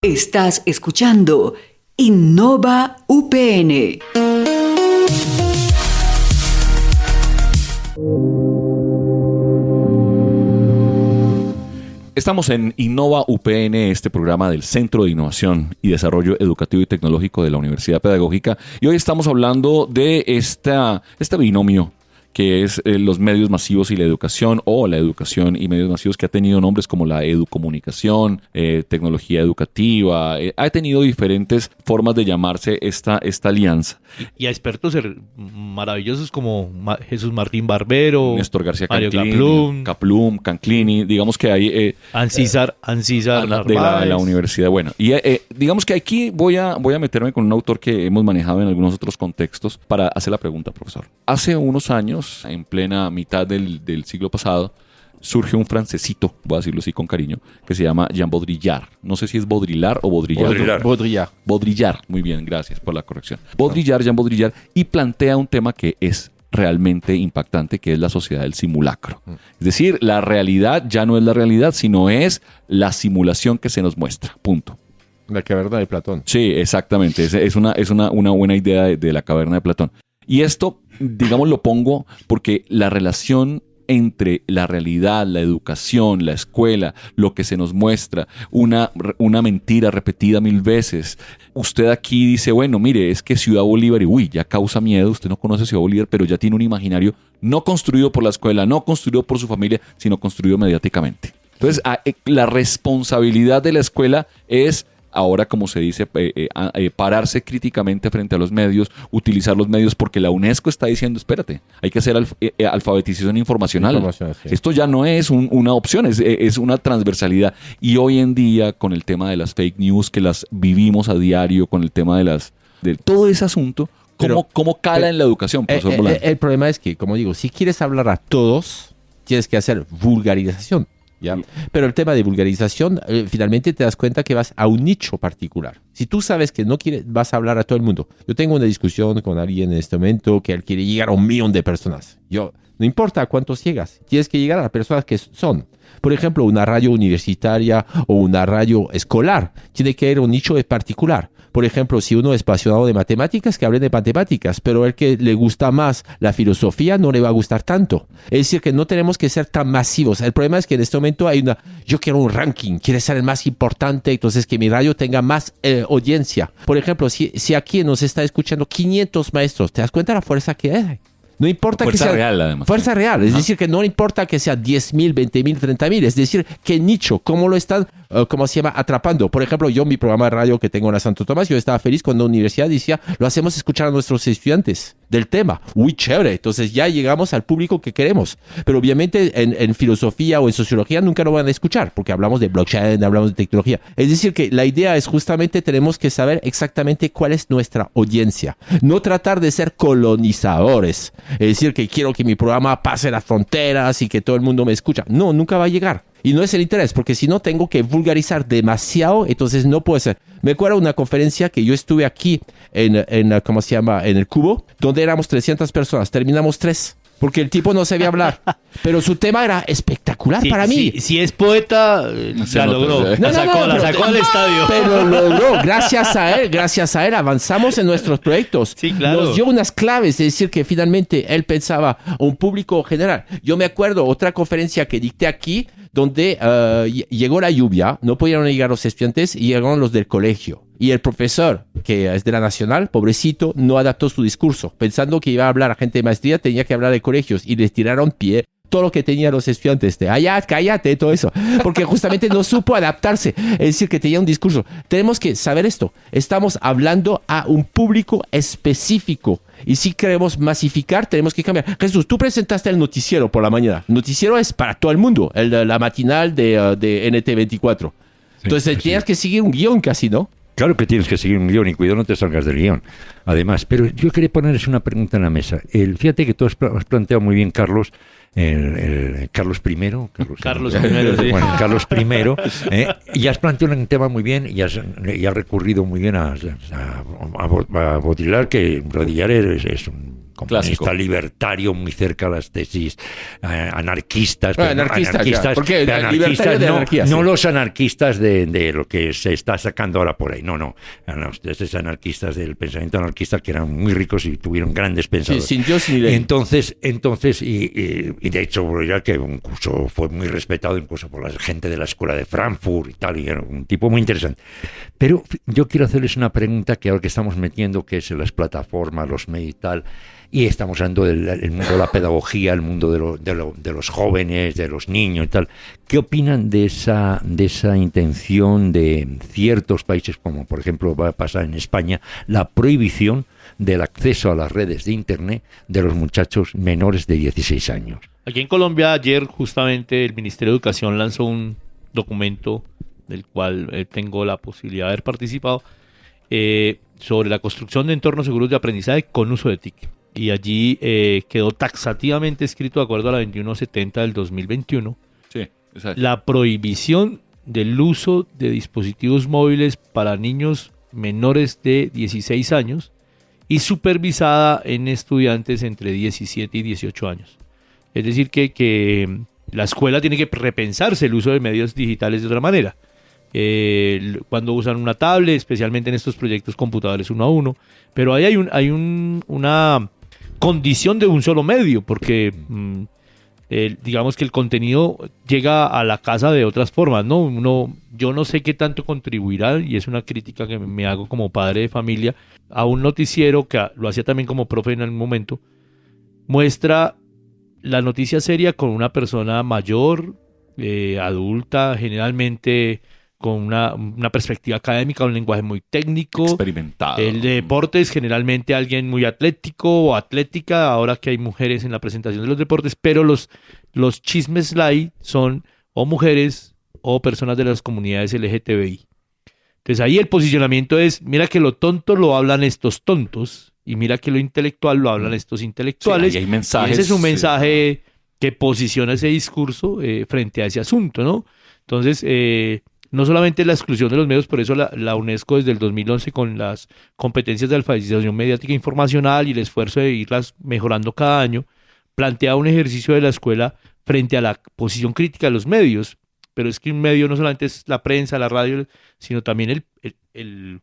Estás escuchando Innova UPN. Estamos en Innova UPN, este programa del Centro de Innovación y Desarrollo Educativo y Tecnológico de la Universidad Pedagógica. Y hoy estamos hablando de este binomio que es los medios masivos y la educación, o la educación y medios masivos, que ha tenido nombres como la educomunicación, tecnología educativa, ha tenido diferentes formas de llamarse esta alianza. Y a expertos maravillosos como Jesús Martín Barbero, Néstor García Mario Caplum, Canclini, digamos que hay... Ancísar de la universidad. Bueno, y digamos que aquí voy a meterme con un autor que hemos manejado en algunos otros contextos para hacer la pregunta, profesor. Hace unos años, en plena mitad del siglo pasado, surge un francesito, voy a decirlo así con cariño, que se llama Jean Baudrillard. No sé si es Baudrillard o Baudrillard. Baudrillard. Muy bien, gracias por la corrección. Jean Baudrillard, y plantea un tema que es realmente impactante, que es la sociedad del simulacro. Es decir, la realidad ya no es la realidad, sino es la simulación que se nos muestra. Punto. La caverna de Platón. Sí, exactamente. Es una buena idea de la caverna de Platón. Y esto, digamos, lo pongo porque la relación entre la realidad, la educación, la escuela, lo que se nos muestra, una mentira repetida 1000 veces. Usted aquí dice, bueno, mire, es que Ciudad Bolívar, y ya causa miedo, usted no conoce Ciudad Bolívar, pero ya tiene un imaginario no construido por la escuela, no construido por su familia, sino construido mediáticamente. Entonces, la responsabilidad de la escuela es... ahora, como se dice, pararse críticamente frente a los medios, utilizar los medios, porque la UNESCO está diciendo, espérate, hay que hacer alfabetización informacional. Sí. Esto ya no es una opción, es una transversalidad. Y hoy en día, con el tema de las fake news, que las vivimos a diario, con el tema de todo ese asunto, ¿cómo cala en la educación, profesor Bolaño? El problema es que, como digo, si quieres hablar a todos, tienes que hacer vulgarización. ¿Ya? Pero el tema de vulgarización, finalmente te das cuenta que vas a un nicho particular. Si tú sabes que no vas a hablar a todo el mundo. Yo tengo una discusión con alguien en este momento que él quiere llegar a 1 millón de personas. No importa a cuántos llegas, tienes que llegar a las personas que son. Por ejemplo, una radio universitaria o una radio escolar tiene que ir a un nicho particular. Por ejemplo, si uno es apasionado de matemáticas, que hable de matemáticas, pero el que le gusta más la filosofía no le va a gustar tanto. Es decir, que no tenemos que ser tan masivos. El problema es que en este momento yo quiero un ranking, quiero ser el más importante, entonces que mi radio tenga más audiencia. Por ejemplo, si aquí nos está escuchando 500 maestros, ¿te das cuenta de la fuerza que hay? No importa fuerza que sea real, además. Fuerza real, es decir, que no importa que sea 10.000, 20.000, 30.000, es decir, qué nicho, cómo lo están, atrapando. Por ejemplo, yo en mi programa de radio que tengo en la Santo Tomás, yo estaba feliz cuando la universidad decía, lo hacemos escuchar a nuestros estudiantes del tema. Uy, chévere, entonces ya llegamos al público que queremos. Pero obviamente en filosofía o en sociología nunca lo van a escuchar, porque hablamos de blockchain, hablamos de tecnología. Es decir, que la idea es justamente tenemos que saber exactamente cuál es nuestra audiencia. No tratar de ser colonizadores. Es decir, que quiero que mi programa pase las fronteras y que todo el mundo me escucha. No, nunca va a llegar. Y no es el interés, porque si no tengo que vulgarizar demasiado, entonces no puede ser. Me acuerdo de una conferencia que yo estuve aquí en el Cubo, donde éramos 300 personas. Terminamos 3. Porque el tipo no sabía hablar. Pero su tema era espectacular para mí. Si es poeta, la logró. La sacó al estadio. Pero logró. Gracias a él avanzamos en nuestros proyectos. Sí, claro. Nos dio unas claves. Es decir, que finalmente él pensaba un público general. Yo me acuerdo otra conferencia que dicté aquí, donde llegó la lluvia, no pudieron llegar los estudiantes y llegaron los del colegio. Y el profesor, que es de la Nacional, pobrecito, no adaptó su discurso. Pensando que iba a hablar a gente de maestría, tenía que hablar de colegios y les tiraron pie todo lo que tenían los estudiantes de cállate, todo eso. Porque justamente no supo adaptarse. Es decir, que tenía un discurso. Tenemos que saber esto. Estamos hablando a un público específico. Y si queremos masificar, tenemos que cambiar. Jesús, tú presentaste el noticiero por la mañana. El noticiero es para todo el mundo. La matinal de NT24. Entonces, tenías que seguir un guión casi, ¿no? Claro que tienes que seguir un guión y cuidado no te salgas del guión. Además, pero yo quería ponerles una pregunta en la mesa. Fíjate que tú has planteado muy bien, Carlos, el Carlos I. Carlos I, sí. Bueno, Carlos I. Y has planteado un tema muy bien y has recurrido muy bien a Baudrillard, que Baudrillard es un comunista clásico, libertario, muy cerca a las tesis anarquistas. Anarquistas, porque anarquistas de no, anarquía, no sí. los anarquistas de lo que se está sacando ahora por ahí. No. Esos anarquistas del pensamiento anarquista que eran muy ricos y tuvieron grandes pensadores. Sí, sin Dios ni ley. Entonces, y de hecho, ya que un curso fue muy respetado incluso por la gente de la escuela de Frankfurt y tal, y era un tipo muy interesante. Pero yo quiero hacerles una pregunta que ahora que estamos metiendo, que es en las plataformas, los medios y tal, y estamos hablando del mundo de la pedagogía, el mundo de los jóvenes, de los niños y tal. ¿Qué opinan de esa intención de ciertos países, como por ejemplo va a pasar en España, la prohibición del acceso a las redes de Internet de los muchachos menores de 16 años? Aquí en Colombia ayer justamente el Ministerio de Educación lanzó un documento del cual tengo la posibilidad de haber participado sobre la construcción de entornos seguros de aprendizaje con uso de TIC. Y allí quedó taxativamente escrito, de acuerdo a la 2170 del 2021, sí, exacto, la prohibición del uso de dispositivos móviles para niños menores de 16 años y supervisada en estudiantes entre 17 y 18 años. Es decir, que la escuela tiene que repensarse el uso de medios digitales de otra manera. Cuando usan una tablet, especialmente en estos proyectos computadores 1 a 1, pero ahí hay una condición de un solo medio, porque digamos que el contenido llega a la casa de otras formas, ¿no? Yo no sé qué tanto contribuirá, y es una crítica que me hago como padre de familia, a un noticiero que lo hacía también como profe en algún momento, muestra la noticia seria con una persona mayor, adulta, generalmente con una perspectiva académica, un lenguaje muy técnico. experimentado. El de deportes, generalmente alguien muy atlético o atlética, ahora que hay mujeres en la presentación de los deportes, pero los chismes light son o mujeres o personas de las comunidades LGTBI. Entonces ahí el posicionamiento es, mira que lo tonto lo hablan estos tontos y mira que lo intelectual lo hablan estos intelectuales. Sí, ahí hay mensajes, y ese es un mensaje que posiciona ese discurso frente a ese asunto, ¿no? Entonces, no solamente la exclusión de los medios, por eso la UNESCO desde el 2011 con las competencias de alfabetización mediática e informacional y el esfuerzo de irlas mejorando cada año, plantea un ejercicio de la escuela frente a la posición crítica de los medios. Pero es que un medio no solamente es la prensa, la radio, sino también el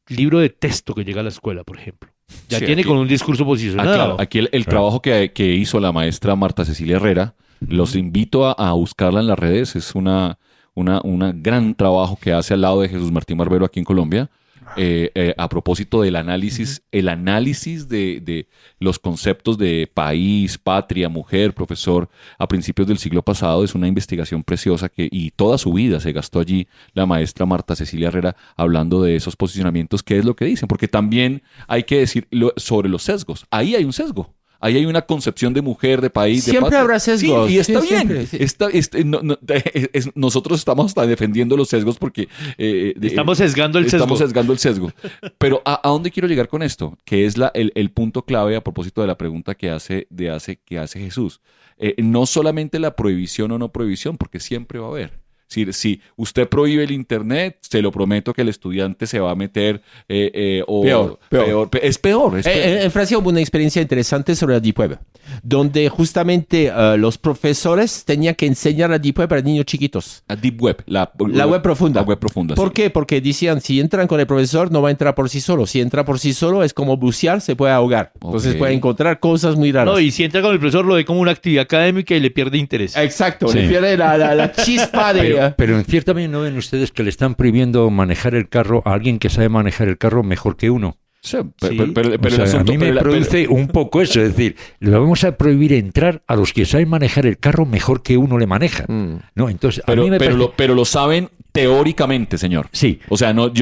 libro de texto que llega a la escuela, por ejemplo. Ya Sí, tiene aquí- con un discurso posicionado. Claro, aquí el trabajo que hizo la maestra Marta Cecilia Herrera, los invito a buscarla en las redes, es una gran trabajo que hace al lado de Jesús Martín Barbero aquí en Colombia, a propósito del análisis, el análisis de los conceptos de país, patria, mujer, profesor, a principios del siglo pasado. Es una investigación preciosa y toda su vida se gastó allí la maestra Marta Cecilia Herrera hablando de esos posicionamientos, qué es lo que dicen, porque también hay que decir sobre los sesgos. Ahí hay un sesgo. Ahí hay una concepción de mujer, de país, de Siempre patria. habrá sesgos. Sí, y está Sí, bien. siempre, sí. Nosotros estamos hasta defendiendo los sesgos porque... Estamos sesgando el sesgo. Estamos sesgando el sesgo. Pero ¿a dónde quiero llegar con esto? Que es el punto clave a propósito de la pregunta que hace Jesús. No solamente la prohibición o no prohibición, porque siempre va a haber. Si usted prohíbe el Internet, se lo prometo que el estudiante se va a meter... Peor. Es peor. En Francia hubo una experiencia interesante sobre la Deep Web, donde justamente los profesores tenían que enseñar la Deep Web para niños chiquitos. A Deep Web. La web profunda. La web profunda, ¿Por sí. qué? Porque decían, si entran con el profesor, no va a entrar por sí solo. Si entra por sí solo, es como bucear, se puede ahogar. Entonces Ok. puede encontrar cosas muy raras. No, y si entra con el profesor lo ve como una actividad académica y le pierde interés. Exacto, Sí. le pierde la chispa de... Pero en cierta medida no ven ustedes que le están prohibiendo manejar el carro a alguien que sabe manejar el carro mejor que uno. Sí, Sí. pero O el sea, asunto- a mí me pero la- produce un poco eso, es decir, le vamos a prohibir entrar a los que saben manejar el carro mejor que uno le maneja. ¿No? Entonces, a mí me parece... pero lo saben teóricamente, señor. Sí. O sea, no,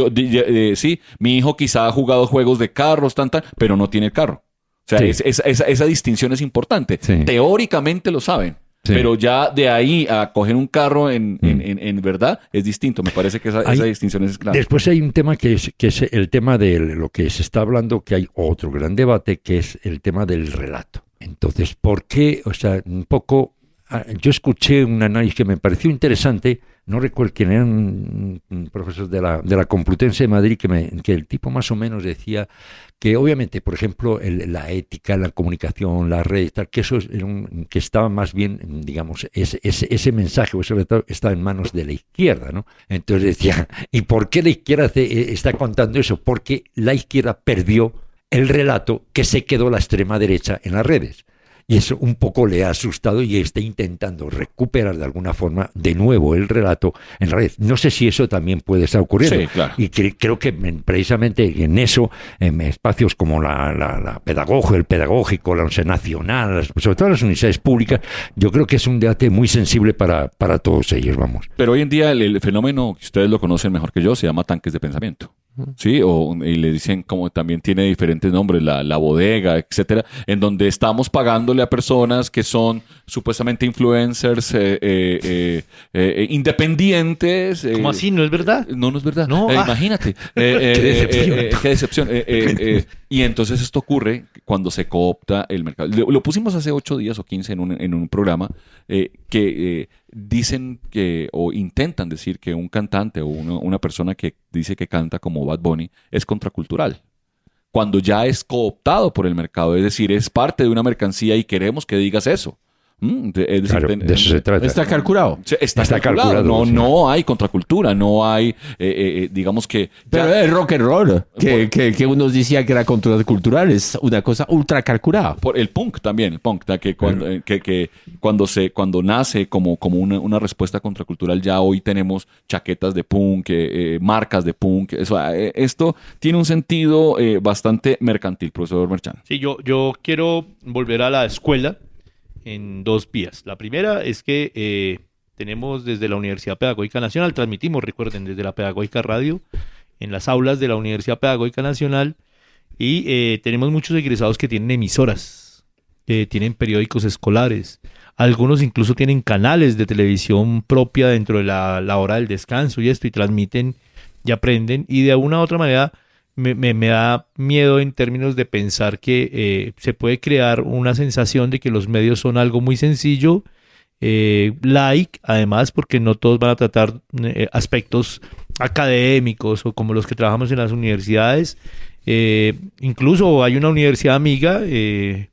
sí, mi hijo quizá ha jugado juegos de carros, pero no tiene el carro. O sea, Sí. esa distinción es importante. Sí. Teóricamente lo saben. Sí. Pero ya de ahí a coger un carro en verdad es distinto. Me parece que esa distinción es clara. Después hay un tema que es el tema de lo que se está hablando, que hay otro gran debate, que es el tema del relato. Entonces, ¿por qué? O sea, un poco... Yo escuché un análisis que me pareció interesante, no recuerdo quién era, un profesor de la Complutense de Madrid, que el tipo más o menos decía que obviamente, por ejemplo, la ética, la comunicación, las redes, tal, que eso que estaba más bien, digamos, ese mensaje o ese relato está en manos de la izquierda, ¿no? Entonces decía, ¿y por qué la izquierda está contando eso? Porque la izquierda perdió el relato que se quedó la extrema derecha en las redes. Y eso un poco le ha asustado y está intentando recuperar de alguna forma de nuevo el relato en la red. No sé si eso también puede estar ocurriendo. Sí, claro. Y creo que precisamente en eso, en espacios como el pedagógico, la Universidad Nacional, sobre todo las universidades públicas, yo creo que es un debate muy sensible para todos ellos, vamos. Pero hoy en día el fenómeno, que ustedes lo conocen mejor que yo, se llama tanques de pensamiento. Sí, y le dicen como también tiene diferentes nombres, la bodega, etcétera, en donde estamos pagándole a personas que son supuestamente influencers independientes. ¿Cómo así? ¿No es verdad? No es verdad. No, imagínate. Qué decepción. Y entonces esto ocurre cuando se coopta el mercado. Lo pusimos hace 8 días o 15 en un programa que dicen o intentan decir que un cantante o una persona que dice que canta como Bad Bunny es contracultural. Cuando ya es cooptado por el mercado, es decir, es parte de una mercancía y queremos que digas eso. Es decir, claro, de eso se trata. Está calculado. Está calculado. No hay contracultura, no hay, digamos que... Pero el rock and roll, que uno decía que era contracultural, es una cosa ultra calculada. Por el punk también, que cuando nace como una respuesta contracultural, ya hoy tenemos chaquetas de punk, marcas de punk. Esto tiene un sentido bastante mercantil, profesor Merchan. Sí, yo quiero volver a la escuela en 2 vías. La primera es que tenemos desde la Universidad Pedagógica Nacional, transmitimos, recuerden, desde la Pedagógica Radio, en las aulas de la Universidad Pedagógica Nacional, y tenemos muchos egresados que tienen emisoras, tienen periódicos escolares, algunos incluso tienen canales de televisión propia dentro de la hora del descanso y transmiten y aprenden, y de una u otra manera me da miedo en términos de pensar que se puede crear una sensación de que los medios son algo muy sencillo, además, porque no todos van a tratar aspectos académicos o como los que trabajamos en las universidades. Incluso hay una universidad amiga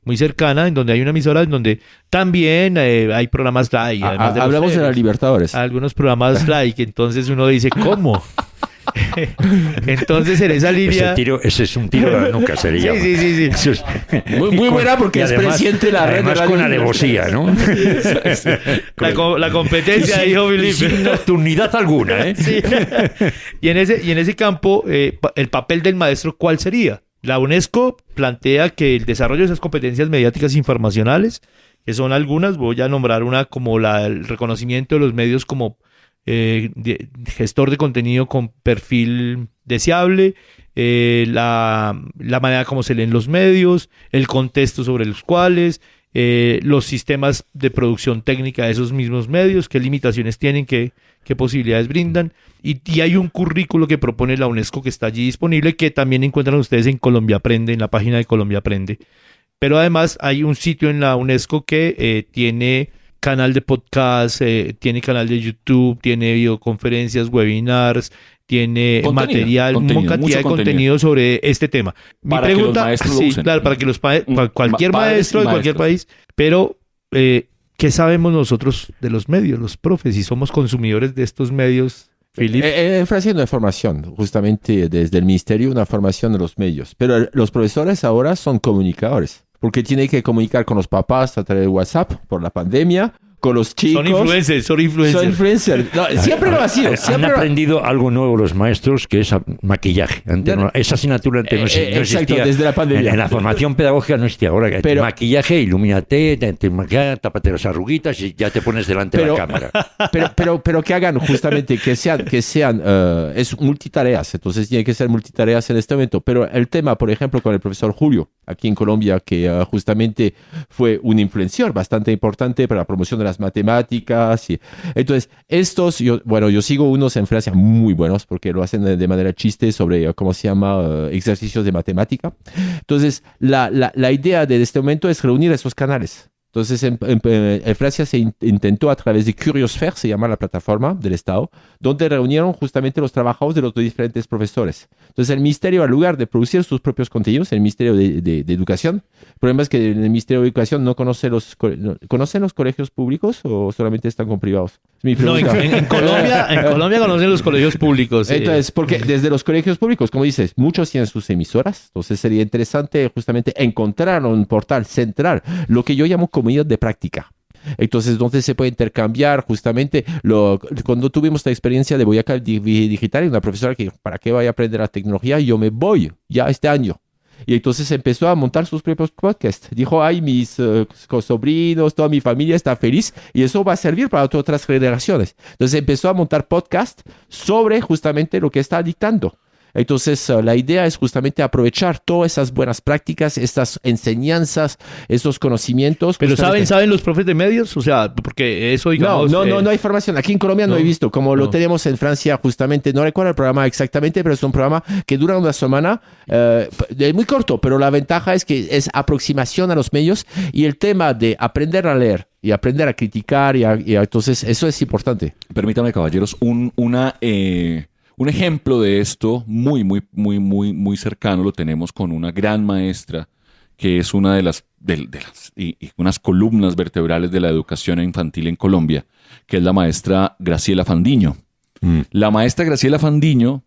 muy cercana en donde hay una emisora en donde también hay programas like. Hablamos de la Libertadores. Algunos programas like, entonces uno dice, ¿cómo? Entonces en esa línea ese es un tiro a la nuca, se le llama. Sí. Eso es, muy buena porque es presidente de la red de radio. con alevosía, ¿no? La competencia, dijo Felipe. Sin nocturnidad alguna, ¿eh? Sí. Y en ese campo, el papel del maestro, ¿cuál sería? La UNESCO plantea que el desarrollo de esas competencias mediáticas informacionales, que son algunas, voy a nombrar una como el reconocimiento de los medios como gestor de contenido con perfil deseable, la manera como se leen los medios, el contexto sobre los cuales, los sistemas de producción técnica de esos mismos medios, qué limitaciones tienen, qué posibilidades brindan, y hay un currículo que propone la UNESCO que está allí disponible, que también encuentran ustedes en Colombia Aprende, en la página de Colombia Aprende. Pero además hay un sitio en la UNESCO que tiene canal de podcast, tiene canal de YouTube, tiene videoconferencias, webinars, tiene mucha cantidad de contenido sobre este tema. Mi pregunta, claro, para que cualquier maestro de cualquier país, pero ¿qué sabemos nosotros de los medios, los profes, si somos consumidores de estos medios? Felipe. Ofreciendo información, justamente desde el ministerio, una formación de los medios. Pero los profesores ahora son comunicadores, porque tienen que comunicar con los papás a través de WhatsApp por la pandemia, con los chicos. Son influencers. No, siempre lo ha sido. Han aprendido algo nuevo los maestros, que es maquillaje. Esa asignatura antes no existía. Exacto, desde la pandemia. En la formación pedagógica no existía. Ahora, maquillaje, ilumínate, te maquillas, tápate las arruguitas y ya te pones delante de la cámara. Pero que hagan justamente, que sean es multitareas. Entonces tiene que ser multitareas en este momento. Pero el tema, por ejemplo, con el profesor Julio, aquí en Colombia, que justamente fue un influenciador bastante importante para la promoción de las matemáticas. Y, entonces, yo sigo unos en Francia muy buenos porque lo hacen de manera chiste sobre, ¿cómo se llama? Ejercicios de matemática. Entonces, la idea de este momento es reunir esos canales. Entonces, en Francia se intentó a través de Curiosfer, se llama la plataforma del Estado, donde reunieron justamente los trabajos de los diferentes profesores. Entonces, el Ministerio, en lugar de producir sus propios contenidos, el Ministerio de Educación, el problema es que el Ministerio de Educación no conoce ¿conocen los colegios públicos o solamente están con privados? Es mi pregunta. No, en Colombia conocen los colegios públicos. Entonces, porque desde los colegios públicos, como dices, muchos tienen sus emisoras, entonces sería interesante justamente encontrar un portal central, lo que yo llamo comunidad de práctica. Entonces, donde se puede intercambiar justamente cuando tuvimos la experiencia de Boyacá Digital y una profesora que para qué vaya a aprender la tecnología, yo me voy ya este año. Y entonces empezó a montar sus propios podcasts. Dijo, ay, mis sobrinos, toda mi familia está feliz y eso va a servir para otras generaciones. Entonces empezó a montar podcasts sobre justamente lo que está dictando. Entonces, la idea es justamente aprovechar todas esas buenas prácticas, estas enseñanzas, esos conocimientos. ¿Pero saben los profes de medios? O sea, porque eso, digamos... No hay formación. Aquí en Colombia no he visto, como lo tenemos en Francia justamente. No recuerdo el programa exactamente, pero es un programa que dura una semana, muy corto, pero la ventaja es que es aproximación a los medios y el tema de aprender a leer y aprender a criticar, y entonces eso es importante. Permítanme, caballeros, un ejemplo de esto muy cercano lo tenemos con una gran maestra que es una de las unas columnas vertebrales de la educación infantil en Colombia, que es la maestra Graciela Fandiño. La maestra Graciela Fandiño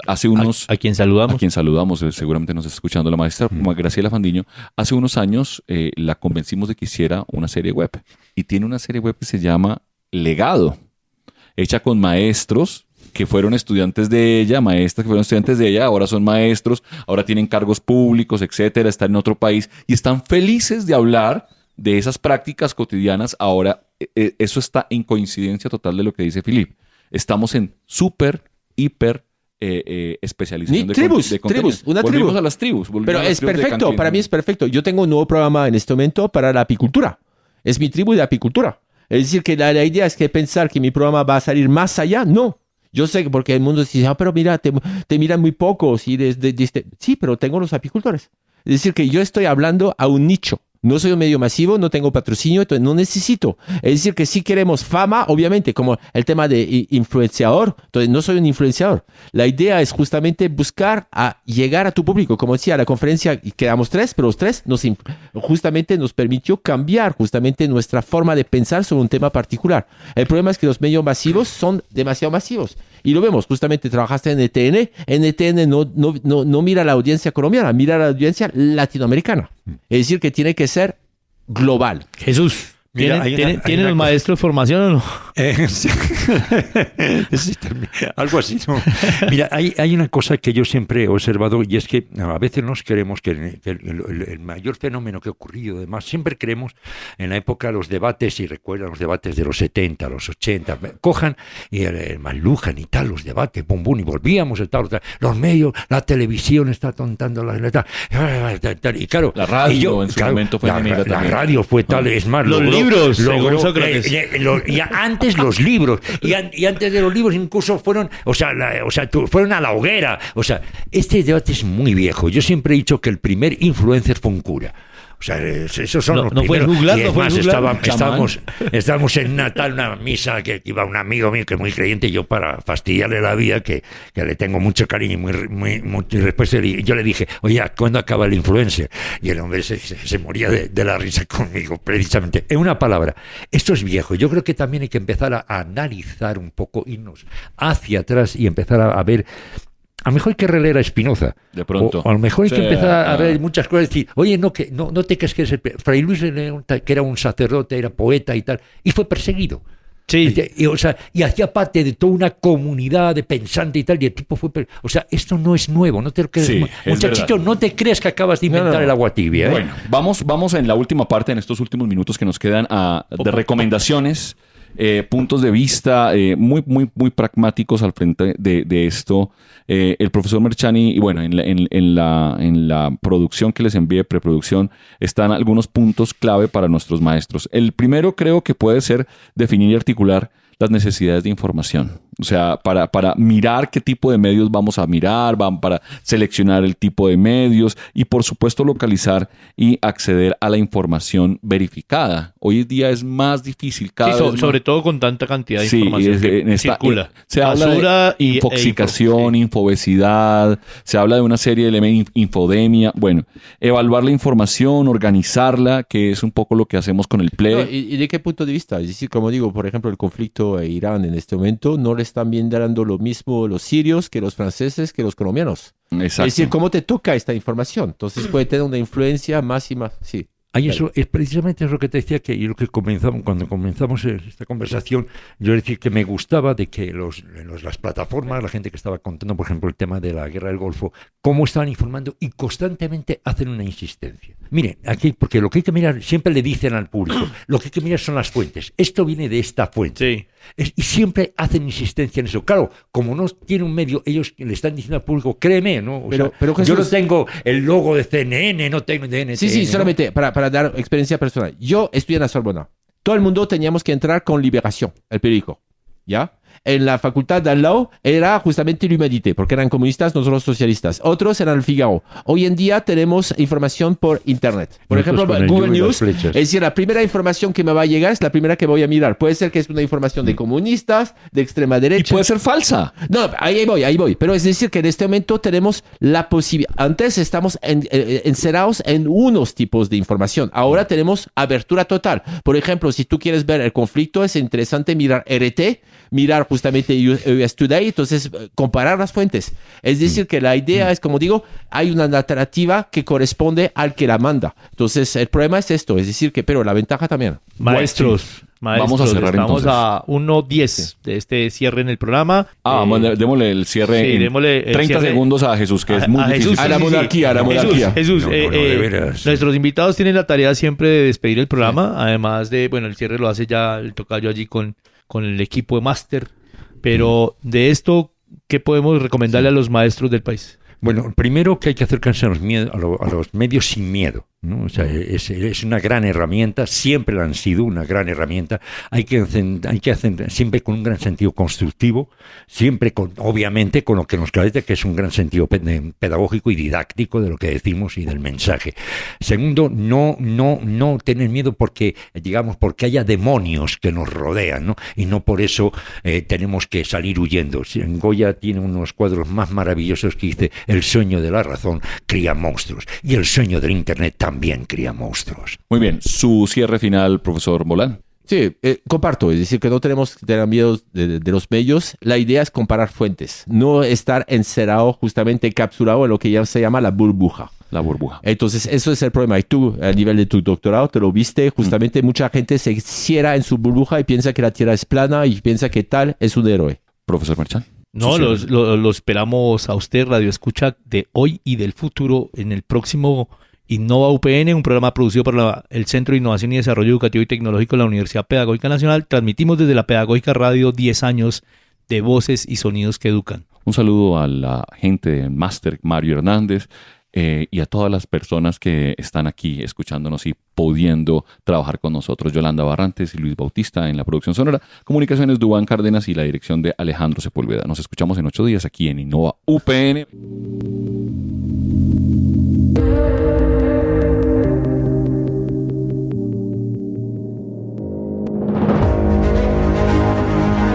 hace unos... ¿A quien saludamos? A quien saludamos, seguramente nos está escuchando. La maestra Graciela Fandiño, hace unos años la convencimos de que hiciera una serie web. Y tiene una serie web que se llama Legado, hecha con maestros que fueron estudiantes de ella, maestras que fueron estudiantes de ella, ahora son maestros, ahora tienen cargos públicos, etcétera, están en otro país y están felices de hablar de esas prácticas cotidianas. Ahora, eso está en coincidencia total de lo que dice Philip. Estamos en hiper especialización de tribus, una tribu. Volvimos a las tribus. Pero es perfecto, para mí es perfecto. Yo tengo un nuevo programa en este momento para la apicultura. Es mi tribu de apicultura. Es decir, que la idea es que pensar que mi programa va a salir más allá, no. Yo sé que porque el mundo dice, pero mira, te miran muy poco. Sí, pero tengo los apicultores. Es decir, que yo estoy hablando a un nicho. No soy un medio masivo, no tengo patrocinio, entonces no necesito. Es decir, que si queremos fama, obviamente, como el tema de influenciador, entonces no soy un influenciador. La idea es justamente buscar a llegar a tu público. Como decía, la conferencia quedamos 3, pero los 3 justamente nos permitió cambiar justamente nuestra forma de pensar sobre un tema particular. El problema es que los medios masivos son demasiado masivos. Y lo vemos, justamente trabajaste en ETN. En ETN no mira la audiencia colombiana, mira la audiencia latinoamericana. Es decir, que tiene que ser global. Jesús, ¿tienen los maestros formación o no? Sí. Sí, algo así, ¿no? Mira, hay una cosa que yo siempre he observado y es que a veces nos creemos que el mayor fenómeno que ha ocurrido, además, siempre creemos en la época de los debates, y recuerdan los debates de los 70, los 80, cojan y el McLuhan y tal, los debates, bum, bum, y volvíamos a tal, los medios, la televisión está tontando tal, y claro, la radio en su momento fue la radio fue tal, es más, los libros, y antes los libros, y antes de los libros incluso fueron, fueron a la hoguera. O sea, este debate es muy viejo. Yo siempre he dicho que el primer influencer fue un cura. O sea, esos son los primeros. Estábamos en una misa que iba un amigo mío que es muy creyente, y yo para fastidiarle la vida, que le tengo mucho cariño y después yo le dije, oye, ¿cuándo acaba el influencer? Y el hombre se moría de la risa conmigo, precisamente. En una palabra, esto es viejo. Yo creo que también hay que empezar a analizar un poco, irnos hacia atrás y empezar a ver. A lo mejor hay que releer a Spinoza. De pronto. O a lo mejor hay que empezar a ver muchas cosas. Decir, oye, no te crees que es Fray Luis de León, que era un sacerdote, era poeta y tal, y fue perseguido. Sí. Y hacía parte de toda una comunidad de pensantes y tal, y el tipo fue... O sea, esto no es nuevo. No te crees, sí, muchachito, no te crees que acabas de inventar el agua tibia. Bueno, vamos en la última parte, en estos últimos minutos que nos quedan de recomendaciones. puntos de vista muy, muy, muy pragmáticos al frente de esto. El profesor Merchani, y bueno, en la producción que les envié, preproducción, están algunos puntos clave para nuestros maestros. El primero creo que puede ser definir y articular las necesidades de información. O sea, para mirar qué tipo de medios vamos a mirar, para seleccionar el tipo de medios y, por supuesto, localizar y acceder a la información verificada. Hoy en día es más difícil cada vez sobre todo con tanta cantidad de información que circula. Se habla de infoxicación, infobesidad, se habla de una serie de elementos, infodemia. Bueno, evaluar la información, organizarla, que es un poco lo que hacemos con el PLE. No, ¿y de qué punto de vista? Es decir, como digo, por ejemplo, el conflicto en Irán en este momento no le están bien dando lo mismo los sirios que los franceses que los colombianos. Exacto. Es decir, ¿cómo te toca esta información? Entonces puede tener una influencia máxima. Sí. Ahí eso es precisamente lo que te decía, que lo que cuando comenzamos esta conversación, yo decía que me gustaba de que las plataformas, la gente que estaba contando, por ejemplo, el tema de la guerra del Golfo, cómo estaban informando y constantemente hacen una insistencia. Miren, aquí, porque lo que hay que mirar, siempre le dicen al público, lo que hay que mirar son las fuentes. Esto viene de esta fuente. Sí. Y siempre hacen insistencia en eso. Claro, como no tiene un medio, ellos le están diciendo al público, créeme, ¿no? Pero Jesús, yo no tengo el logo de CNN, no tengo de NTN. Sí, solamente para dar experiencia personal. Yo estudié en la Sorbona. Todo el mundo teníamos que entrar con Liberación, el periódico, ¿ya? En la facultad de al lado era justamente l'Humanité, porque eran comunistas, nosotros socialistas. Otros eran el Figaro. Hoy en día tenemos información por Internet. Por ejemplo, Google News. Es decir, la primera información que me va a llegar es la primera que voy a mirar. Puede ser que es una información de comunistas, de extrema derecha. Y puede ser falsa. No, ahí voy. Pero es decir, que en este momento tenemos la posibilidad. Antes estamos encerrados en unos tipos de información. Ahora tenemos abertura total. Por ejemplo, si tú quieres ver el conflicto, es interesante mirar RT, mirar justamente US Today, entonces comparar las fuentes. Es decir, que la idea es, como digo, hay una narrativa que corresponde al que la manda. Entonces, el problema es esto, es decir, que, pero la ventaja también. Maestros, vamos a cerrar estamos entonces. a 1:10 de este cierre en el programa. Démosle el cierre. Sí, démosle el 30 cierre segundos a Jesús, que es muy difícil. Jesús, A la monarquía. Jesús, de veras. nuestros invitados tienen la tarea siempre de despedir el programa, además de, bueno, el cierre lo hace ya el tocayo allí con el equipo de máster, pero de esto, ¿qué podemos recomendarle a los maestros del país? Bueno, primero que hay que acercarse a los medios sin miedo, ¿no? O sea, es una gran herramienta, siempre la han sido una gran herramienta. Hay que hacer siempre con un gran sentido constructivo, siempre obviamente con lo que nos caracteriza, que es un gran sentido pedagógico y didáctico de lo que decimos y del mensaje. Segundo, no tener miedo porque haya demonios que nos rodean, ¿no? Y no por eso tenemos que salir huyendo. Goya tiene unos cuadros más maravillosos que dice: el sueño de la razón cría monstruos y el sueño del Internet también cría monstruos. Muy bien, su cierre final, profesor Molán. Sí, comparto, es decir, que no tenemos que tener miedo de los medios. La idea es comparar fuentes, no estar encerrado, justamente encapsulado en lo que ya se llama la burbuja. La burbuja. Entonces, eso es el problema. Y tú, a nivel de tu doctorado, te lo viste. Justamente mucha gente se cierra en su burbuja y piensa que la Tierra es plana y piensa que tal es un héroe. Profesor Merchán. No, lo esperamos a usted, Radio Escucha, de hoy y del futuro, en el próximo Innova UPN, un programa producido por el Centro de Innovación y Desarrollo Educativo y Tecnológico de la Universidad Pedagógica Nacional. Transmitimos desde la Pedagógica Radio 10 años de voces y sonidos que educan. Un saludo a la gente de Máster, Mario Hernández, y a todas las personas que están aquí escuchándonos y pudiendo trabajar con nosotros. Yolanda Barrantes y Luis Bautista en la producción sonora, comunicaciones Dubán Cárdenas y la dirección de Alejandro Sepúlveda. Nos escuchamos en 8 días aquí en Innova UPN.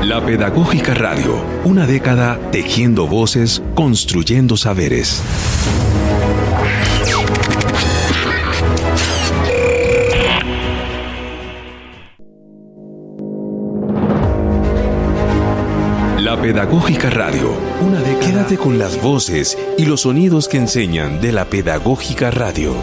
La Pedagógica Radio, una década tejiendo voces, construyendo saberes. La Pedagógica Radio, una década. Quédate con las voces y los sonidos que enseñan de la Pedagógica Radio.